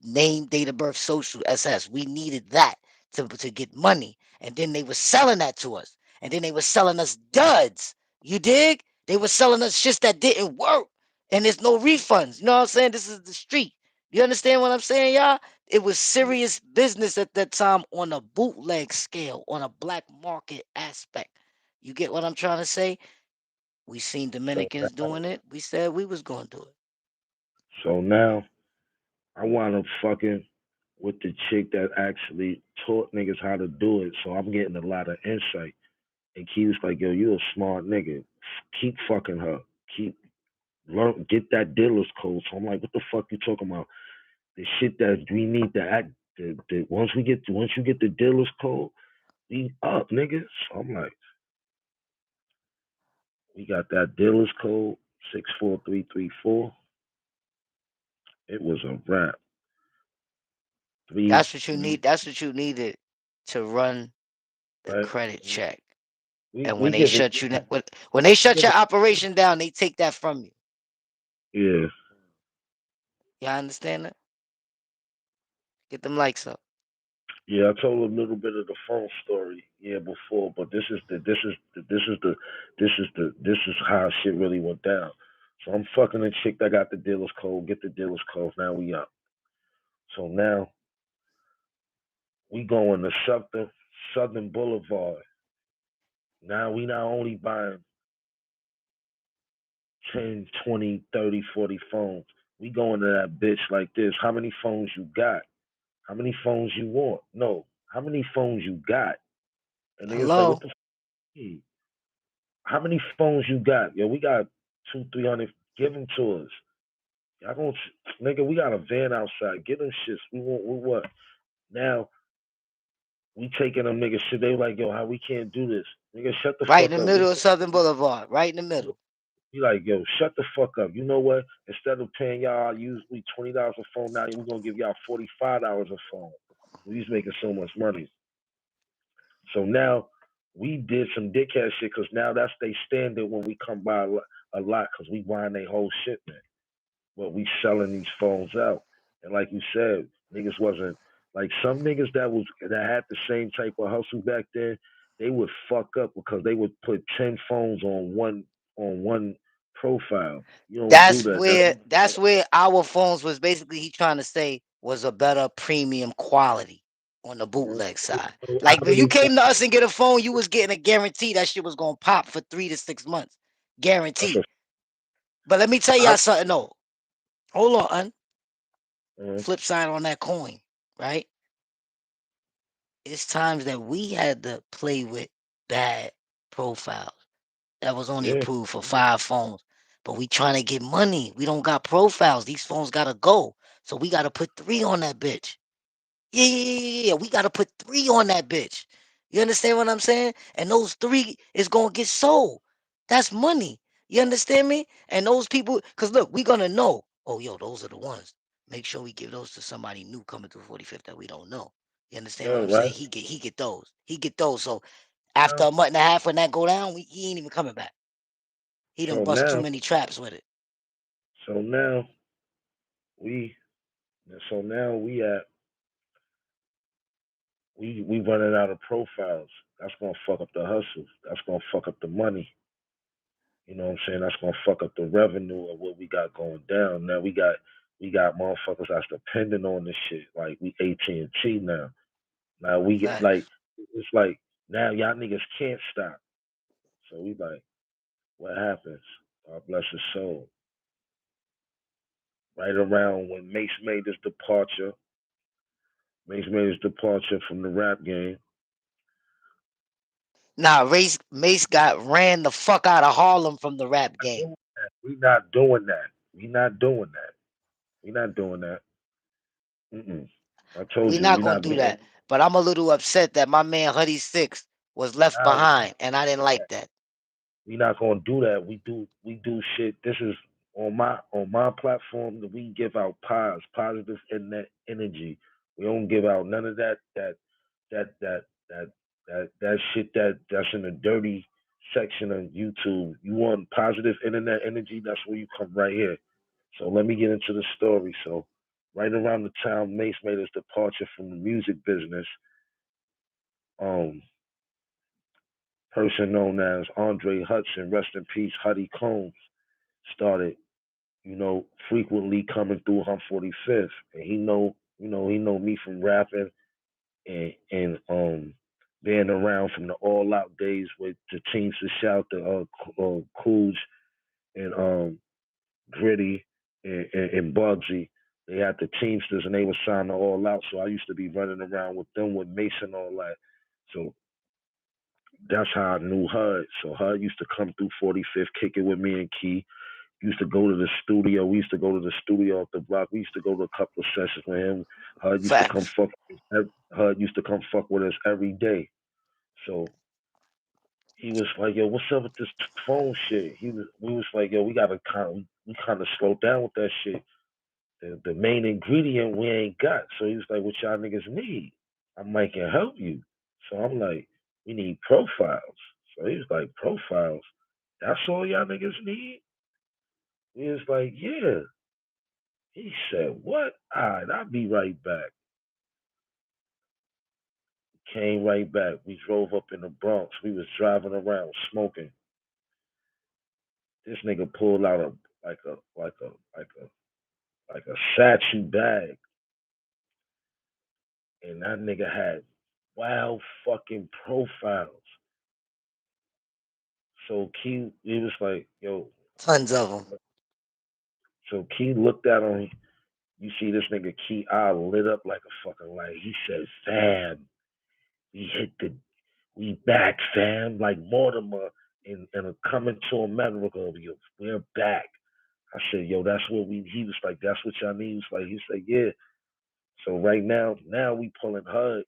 name, date of birth, social, SS. We needed that to get money. And then they were selling that to us. And then they were selling us duds. You dig? They were selling us shit that didn't work. And there's no refunds. You know what I'm saying? This is the street. You understand what I'm saying, y'all? It was serious business at that time on a bootleg scale, on a black market aspect. You get what I'm trying to say? We seen So Dominicans doing it. We said we was gonna do it. now I wound up fucking with the chick that actually taught niggas how to do it. So I'm getting a lot of insight. And Key was like, yo, you a smart nigga. Keep fucking her. Keep learn get that dealer's code. So I'm like, what the fuck you talking about? The shit that we need to act once you get the dealer's code, we up, nigga. So I'm like, we got that dealer's code, 64334. It was a wrap. Three, That's what you need. That's what you needed to run the right? credit check. We And we when they give it shut you when they we shut give your it operation down, they take that from you. yeah. Y'all understand that? Get them likes up. Yeah, I told a little bit of the phone story, yeah, before, but this is how shit really went down. So I'm fucking a chick that got the dealer's code, get the dealer's code, now we up. So now we going to Southern Boulevard. Now we not only buying 10, 20, 30, 40 phones. We going to that bitch like this. How many phones you got? How many phones you want? No. How many phones you got? And niggas like, what Hello? the f? How many phones you got? Yo, we got 300. Give them to us. Y'all gonna, nigga, we got a van outside. Get them shits. We what? Now, we taking them niggas shit. They like, yo, how we can't do this? Nigga, shut the Right in fuck the up. We middle of Southern Boulevard. Right in the middle. He like, yo, shut the fuck up. You know what? Instead of paying y'all usually $20 a phone, now we're gonna give y'all $45 a phone. We was making so much money. So now we did some dickhead shit because now that's they standard when we come by a lot because we buying their whole shit, man. But we selling these phones out. And like you said, niggas wasn't like some niggas that had the same type of hustle back then, they would fuck up because they would put 10 phones on one profile. You don't do that. That's where our phones was basically he trying to say was a better premium quality on the bootleg side. How Like when you many came to us and get a phone, you was getting a guarantee that shit was gonna pop for 3 to 6 months. that's a Guaranteed. But let me tell I, y'all something though. Hold on. Uh, Flip side on that coin, right? It's times that we had to play with bad profiles that was only yeah, approved for 5 phones. But we trying to get money. We don't got profiles. These phones gotta go. So we gotta put three on that bitch. Yeah, yeah, yeah, yeah, yeah. We gotta put three on that bitch. You understand what I'm saying? And those three is gonna get sold. That's money. You understand me? And those people, cause look, we gonna know. Oh, yo, those are the ones. Make sure we give those to somebody new coming through 45th that we don't know. You understand what yeah, I'm saying? right. He get those. He get those. So after Now, a month and a half when that go down, he ain't even coming back. He done so bust too now, many traps with it. so now we, so now we running out of profiles. That's gonna fuck up the hustle. That's gonna fuck up the money. You know what I'm saying? That's gonna fuck up the revenue of what we got going down. Now we got motherfuckers that's depending on this shit. Like we AT&T now. Now we get like Facts. it's like now y'all niggas can't stop. So we like, what happens? God bless his soul. Right around when Mace made his departure from the rap game. Nah, Mace got ran the fuck out of Harlem from the rap Not game. doing that. We not doing that. We not doing that. We not doing that. Mm-mm. I told We you not we gonna not do doing that. But I'm a little upset that my man Huddy Six was left that. behind, and I didn't like that. We not gonna do that. We do shit. This is on my platform that we give out positive internet energy. We don't give out none of that that that shit that's in the dirty section of YouTube. You want positive internet energy? That's where you come right here. So let me get into the story. So right around the time Mace made his departure from the music business, um, person known as Andre Hudson, rest in peace, Huddy Combs, started, frequently coming through Hum 45th, and he know me from rapping and being around from the All Out days with the teams to shout the Coolj and Gritty and Bugsy. They had the Teamsters and they were signed to All Out, so I used to be running around with them with Mason and all that. So that's how I knew Hud. So Hud used to come through 45th, kick it with me and Key. Used to go to the studio. We used to go to the studio off the block. We used to go to a couple of sessions with him. Hud used to come Facts. fuck. Hud used to come fuck with us every day. So he was like, "Yo, what's up with this phone shit?" We was like, "Yo, we kind of slowed down with that shit. The main ingredient we ain't got." So he was like, "What y'all niggas need? I might can help you." So I'm like, "We need profiles." So he was like, "Profiles? That's all y'all niggas need?" He was like, "Yeah." He said, "What? All right, I'll be right back." Came right back. We drove up in the Bronx. We was driving around smoking. This nigga pulled out a like a like a like a like a satchel bag, and that nigga had wild fucking profiles. So Key, he was like, "Yo." Tons of them. So Key looked at him. You see this nigga Key eye lit up like a fucking light. He said, "Fam, we hit the we back, fam, like Mortimer in a coming to America. We're back." I said, "Yo, that's what we." He was like, "That's what y'all need." He was like, he said, "Yeah." So right now we pulling HUD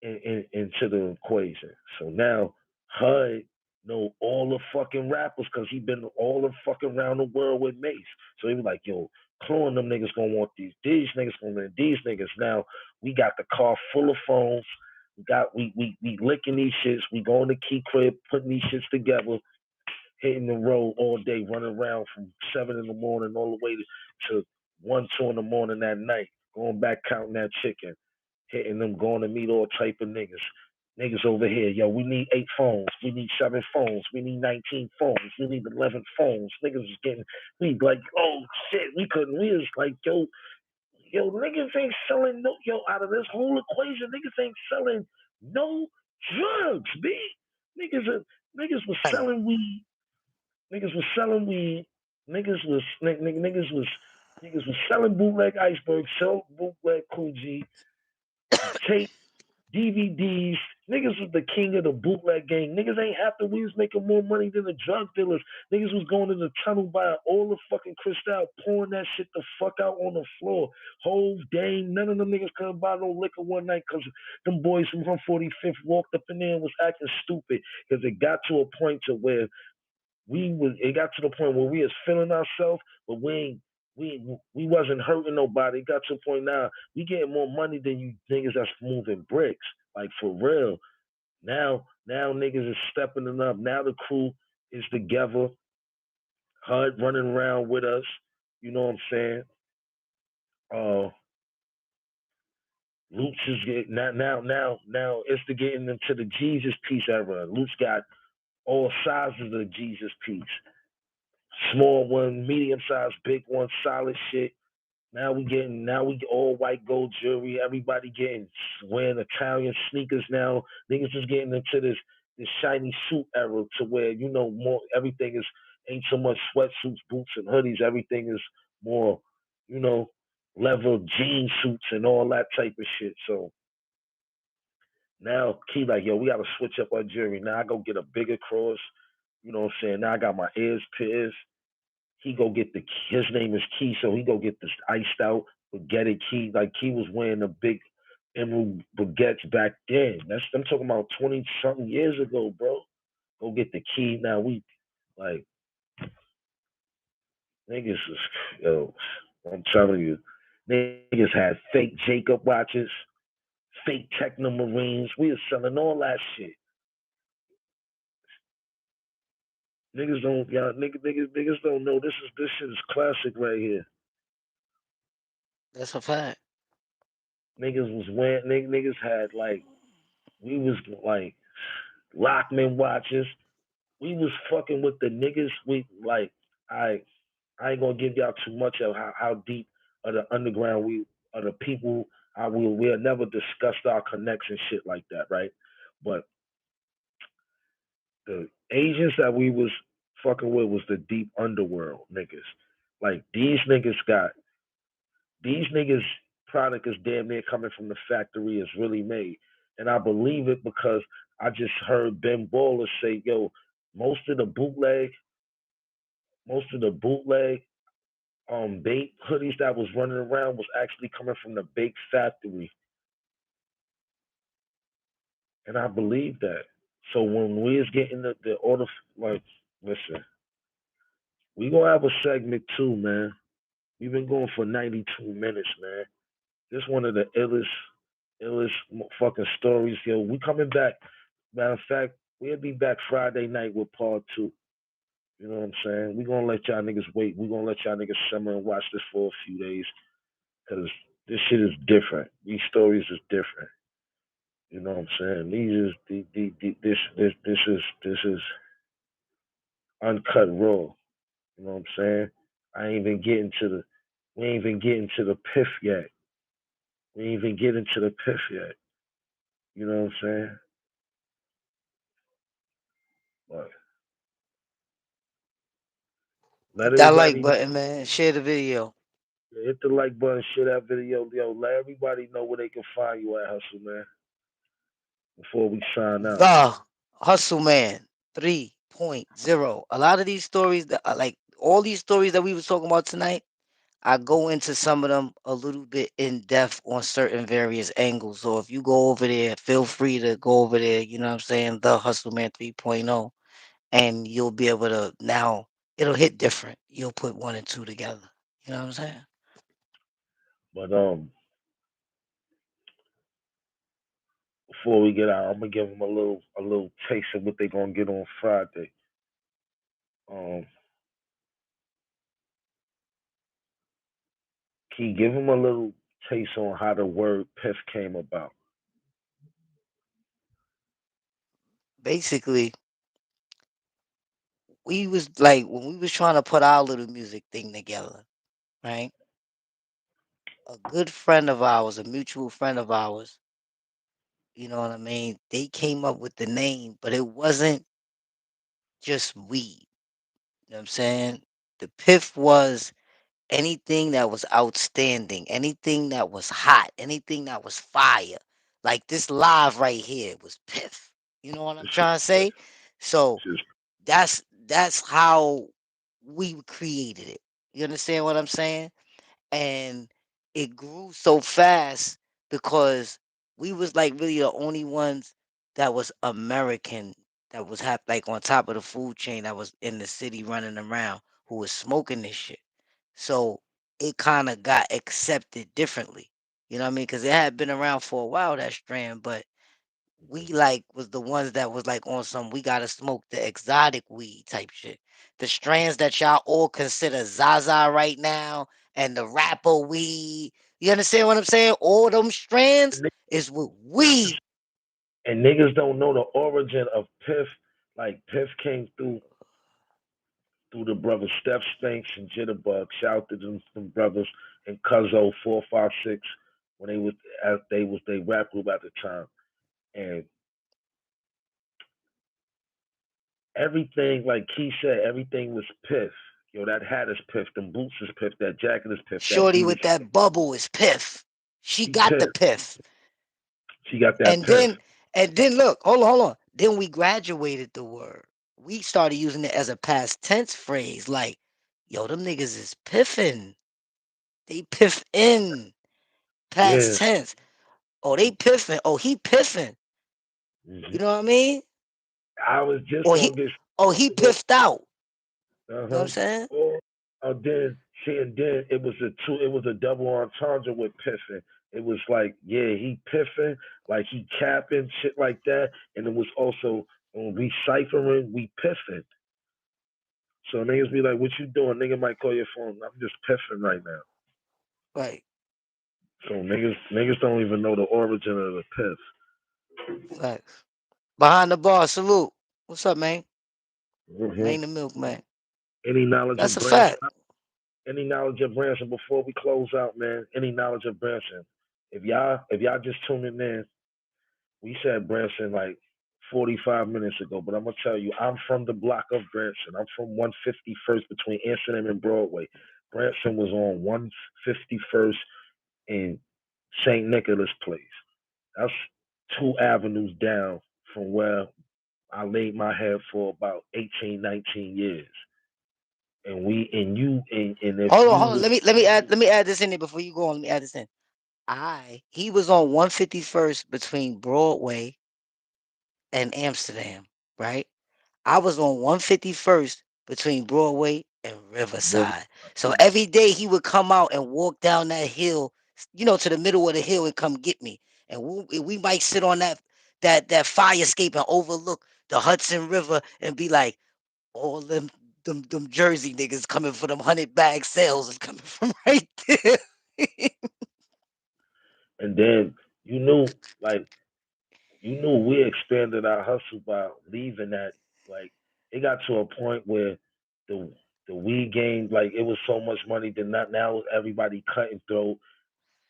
into the equation. So now HUD know all the fucking rappers because he been all the fucking around the world with Mace. So he was like, "Yo, clone them niggas gonna want these niggas gonna want these niggas." Now we got the car full of phones. We licking these shits. We going to Key Crib, putting these shits together, hitting the road all day, running around from 7 in the morning all the way to 1, 2 in the morning that night, going back counting that chicken, hitting them, going to meet all type of niggas. Niggas over here, yo, we need 8 phones, we need 7 phones, we need 19 phones, we need 11 phones. Niggas was getting, we like, oh shit, we couldn't, we was like, yo, niggas ain't selling no, yo, out of this whole equation, niggas ain't selling no drugs, b. Niggas, niggas was None. selling weed. Niggas was selling weed. Niggas was selling bootleg Iceberg, sell bootleg Coogee, tape, DVDs. Niggas was the king of the bootleg gang. Niggas ain't after we was making more money than the drug dealers. Niggas was going to the tunnel buying all the fucking crystal, pouring that shit the fuck out on the floor. Hove, Dame, none of them niggas couldn't buy no liquor one night because them boys from 145th walked up in there and was acting stupid because it got to a point to where it got to the point where we was feeling ourselves, but we wasn't hurting nobody. It got to a point now we getting more money than you niggas that's moving bricks. Like for real. Now niggas is stepping it up. Now the crew is together, HUD running around with us. You know what I'm saying? Uh Luke's is getting now it's the getting into the Jesus piece era. Luke's got all sizes of Jesus piece. Small one, medium size, big one, solid shit. Now we all white gold jewelry. Everybody getting wearing Italian sneakers now. Niggas is getting into this shiny suit era to where more everything is ain't so much sweatsuits, boots, and hoodies. Everything is more you know leather jean suits and all that type of shit. So now Key like yo, we gotta switch up our jewelry. Now I go get a bigger cross. You know what I'm saying? Now I got my ears pierced. He go get his name is Key, so he go get this iced out baguette Key. Like Key was wearing the big emerald baguettes back then. I'm talking about 20 something years ago, bro. Go get the Key. Now we like niggas is yo. I'm telling you, niggas had fake Jacob watches, fake Techno Marines. We was selling all that shit. Niggas don't know this shit is classic right here. That's a fact. Niggas was wearing niggas had like we was like Lockman watches. We was fucking with the niggas. We like I I ain't gonna give y'all too much of how deep of the underground we of the people. I will we'll never discuss our connects and shit like that, right? But the agents that we was fucking with was the deep underworld niggas. Like these niggas product is damn near coming from the factory is really made. And I believe it because I just heard Ben Baller say, yo, most of the bootleg, most of the bootleg bait hoodies that was running around was actually coming from the bake factory. And I believe that. So when we is getting the order like listen, we gonna have a segment too, man. We've been going for 92 minutes, man. This one of the illest fucking stories. Yo, we coming back. Matter of fact, we'll be back Friday night with part two. You know what I'm saying? We gonna let y'all niggas wait. We gonna let y'all niggas simmer and watch this for a few days because this shit is different. These stories is different. You know what I'm saying? These is this is uncut raw. You know what I'm saying? I ain't even getting to the we ain't even getting to the piff yet. We ain't even getting to the piff yet. You know what I'm saying? But let Hit that like everybody button, man. Share the video. hit the like button, share that video, yo. Let everybody know where they can find you at Hustle, man. Before we sign out. The Hustle Man 3.0. A lot of these stories that like all these stories that we was talking about tonight, I go into some of them a little bit in depth on certain various angles. So if you go over there, feel free to go over there, you know what I'm saying? The Hustle Man 3.0, and you'll be able to now it'll hit different. You'll put one and two together. You know what I'm saying? But before we get out, I'm gonna give them a little taste of what they gonna get on Friday. Um, can you give them a little taste on how the word piff came about? Basically, we was like when we was trying to put our little music thing together, right? A good friend of ours, a mutual friend of ours, you know what I mean? They came up with the name, but it wasn't just weed. You know what I'm saying? The piff was anything that was outstanding, anything that was hot, anything that was fire. Like this live right here was piff. You know what I'm This shit, trying to say? So this is that's how we created it. You understand what I'm saying? And it grew so fast because we was like really the only ones that was American, that was like on top of the food chain, that was in the city running around, who was smoking this shit. So it kind of got accepted differently. You know what I mean? Because it had been around for a while, that strand, but we like was the ones that was like on some we gotta smoke the exotic weed type shit. The strands that y'all all consider Zaza right now and the rapper weed. You understand what I'm saying? All them strands and is what we. niggas don't know the origin of Piff. Like Piff came through the brothers Steph Spanks and Jitterbug. Shout out to them brothers and Cuzzo 456 when they was they was they rap group at the time. And everything, like Key said, everything was Piff. Yo, that hat is Piff, them boots is Piff, that jacket is Piff, that Shorty beat is with that bubble is piff. She she got the Piff. piff. She got that And Piff. then and then look, hold on. Then we graduated the word. We started using it as a past tense phrase, like, yo, them niggas is piffing. They piff in. Past Yeah. tense. Oh, they piffing. Oh, he piffing. You Hmm. know what I mean? I was just Or gonna get he piffed out. uh You know what huh. I'm saying? Or then see, and then it was a double entendre with piffing. It was like, yeah, he piffing, like he capping, shit like that. And it was also when we ciphering, we piffing. So niggas be like, what you doing? Nigga might call your phone. I'm just piffing right now. Right. So niggas don't even know the origin of the piff. Facts. Behind the bar, salute. What's up, man? Hmm. Man the milkman. Any knowledge That's of a Branson? fact. Any knowledge of Branson before we close out, man? Any knowledge of Branson? If y'all just tuning in, we said Branson like 45 minutes ago, but I'm gonna tell you, I'm from the block of Branson. I'm from 151st between Amsterdam and Broadway. Branson was on 151st in St. Nicholas Place. That's 2 avenues down from where I laid my head for about 18, 19 years. And we and you and if Hold on, you hold on. was Let me add this in there before you go on. Let me add this in. He was on 151st between Broadway and Amsterdam, right? I was on 151st between Broadway and Riverside. So every day he would come out and walk down that hill, to the middle of the hill and come get me. And we might sit on that fire escape and overlook the Hudson River and be like, all them Jersey niggas coming for them 100 bag sales is coming from right there. and then you knew like you knew we expanded our hustle by leaving that. Like it got to a point where the the weed game, like it was so much money that not now everybody cutting throat.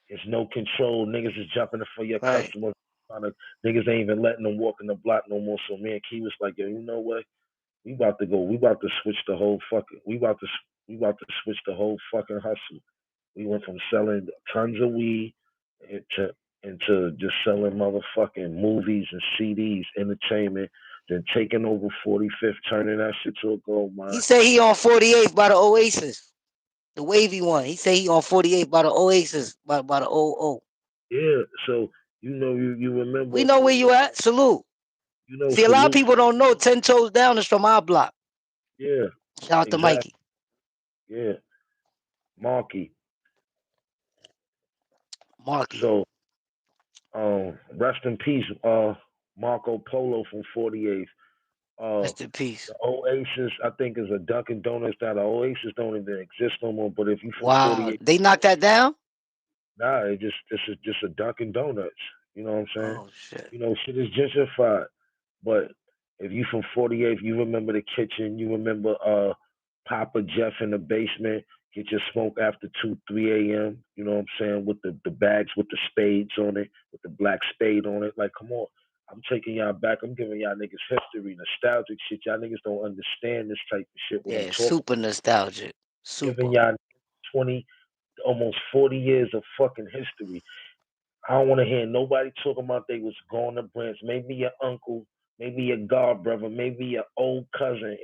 There's no control. Niggas is jumping for your Right. customers. Niggas ain't even letting them walk in the block no more. So me and Key was like, yo, you know what? We about to go. We about to switch the whole fucking. We about to switch the whole fucking hustle. We went from selling tons of weed into just selling motherfucking movies and CDs, entertainment, then taking over 45th, turning that shit to a gold He mine. say he on 48th by the Oasis, the wavy one. He say he on 48th by the Oasis, by the OO. Yeah, so you We remember know where you at. Salute. See, a lot of salute. people don't know 10 toes down is from our block. Yeah, Shout out to exactly. Mikey. Yeah, Marky. Marky. So rest in peace, Marco Polo from 48th. Uh, Rest in peace. the Oasis, I think, is a Dunkin' Donuts that the Oasis don't even exist no more. But if you from Wow. 48, They knocked that down? nah, it just this is just a Dunkin' Donuts. You know what I'm saying? Oh shit. Shit is gentrified. But if you from 48th, you remember the kitchen. You remember Papa Jeff in the basement. Get your smoke after 2, 3 a.m. You know what I'm saying? With the bags with the spades on it, with the black spade on it. Like, come on. I'm taking y'all back. I'm giving y'all niggas history, nostalgic shit. Y'all niggas don't understand this type of shit. What I'm Yeah, talking. super nostalgic. Giving Super. y'all 20, almost 40 years of fucking history. I don't want to hear nobody talking about they was going to Branch. Maybe your uncle, maybe your god brother, maybe your old cousin.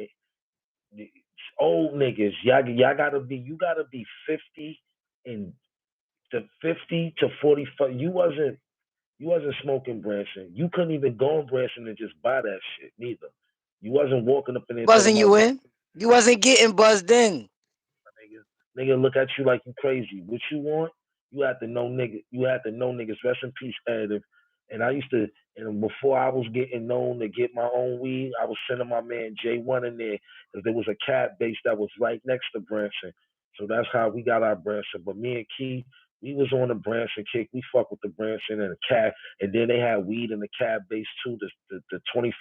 Old niggas, y'all gotta be. You gotta be 50 and the 50 to 45. You wasn't smoking Branson. You couldn't even go in Branson and just buy that shit neither. You wasn't walking up in there talking Buzzing about you in? You wasn't getting buzzed in. nigga look at you like you crazy. What you want? You had to know nigga. You had to know niggas. Rest in peace, Additive. And I used to, and before I was getting known to get my own weed, I was sending my man J1 in there because there was a cab base that was right next to Branson. So that's how we got our Branson. But me and Key, we was on the Branson kick. We fuck with the Branson and the cab, and then they had weed in the cab base too. The $25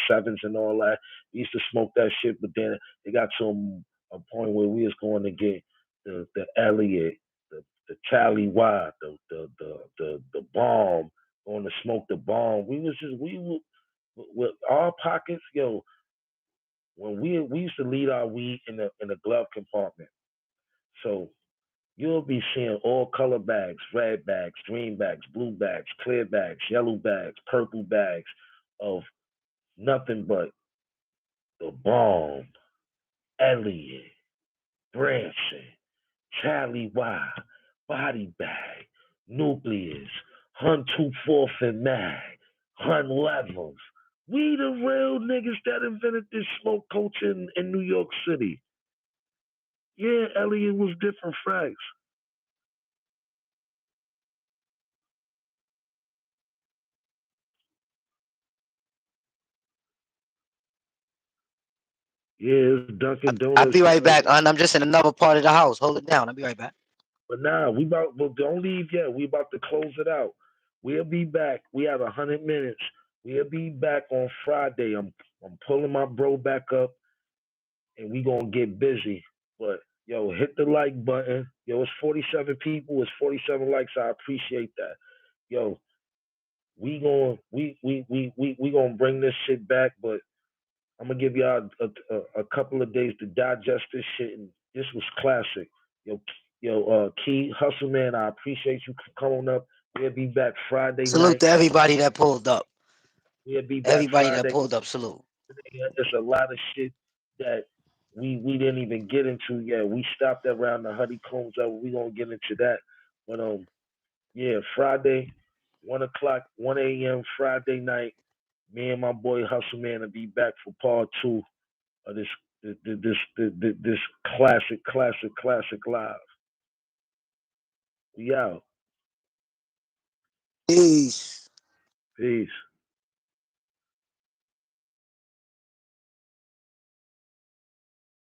sevens and all that. We used to smoke that shit, but then it got to a point where we was going to get the Elliot, the Tally Y, the bomb, going to smoke the bomb. We were with our pockets, yo. When we used to leave our weed in the glove compartment, so you'll be seeing all color bags, red bags, green bags, blue bags, clear bags, yellow bags, purple bags of nothing but the bomb, Elliot, Branson, Charlie Y, Body Bag, Nucleus, Hun 24th and Mag, Hun Levels. We the real niggas that invented this smoke culture in New York City. Yeah, Elliot was different facts. Yeah, it's Dunkin' I'll Donuts. be right back, I'm just in another part of the house. Hold it down. I'll be right back. But nah, we about well, don't leave yet. We about to close it out. We'll be back. We have 100 minutes. We'll be back on Friday. I'm pulling my bro back up and we gonna get busy. But yo, hit the like button. Yo, it's 47 people. It's 47 likes. I appreciate that. Yo, we gonna bring this shit back, but I'm gonna give y'all a couple of days to digest this shit. And this was classic. Yo, Key Hustle Man, I appreciate you coming up. We'll be back Friday Salute night. to everybody that pulled up. We'll be back Everybody that Friday. pulled up, salute. There's a lot of shit that we didn't even get into yet. We stopped around the honeycombs. We gonna get into that. But yeah, Friday, 1 o'clock, 1 a.m. Friday night. Me and my boy Hustle Man will be back for part two of this classic live. We out. Peace. Peace.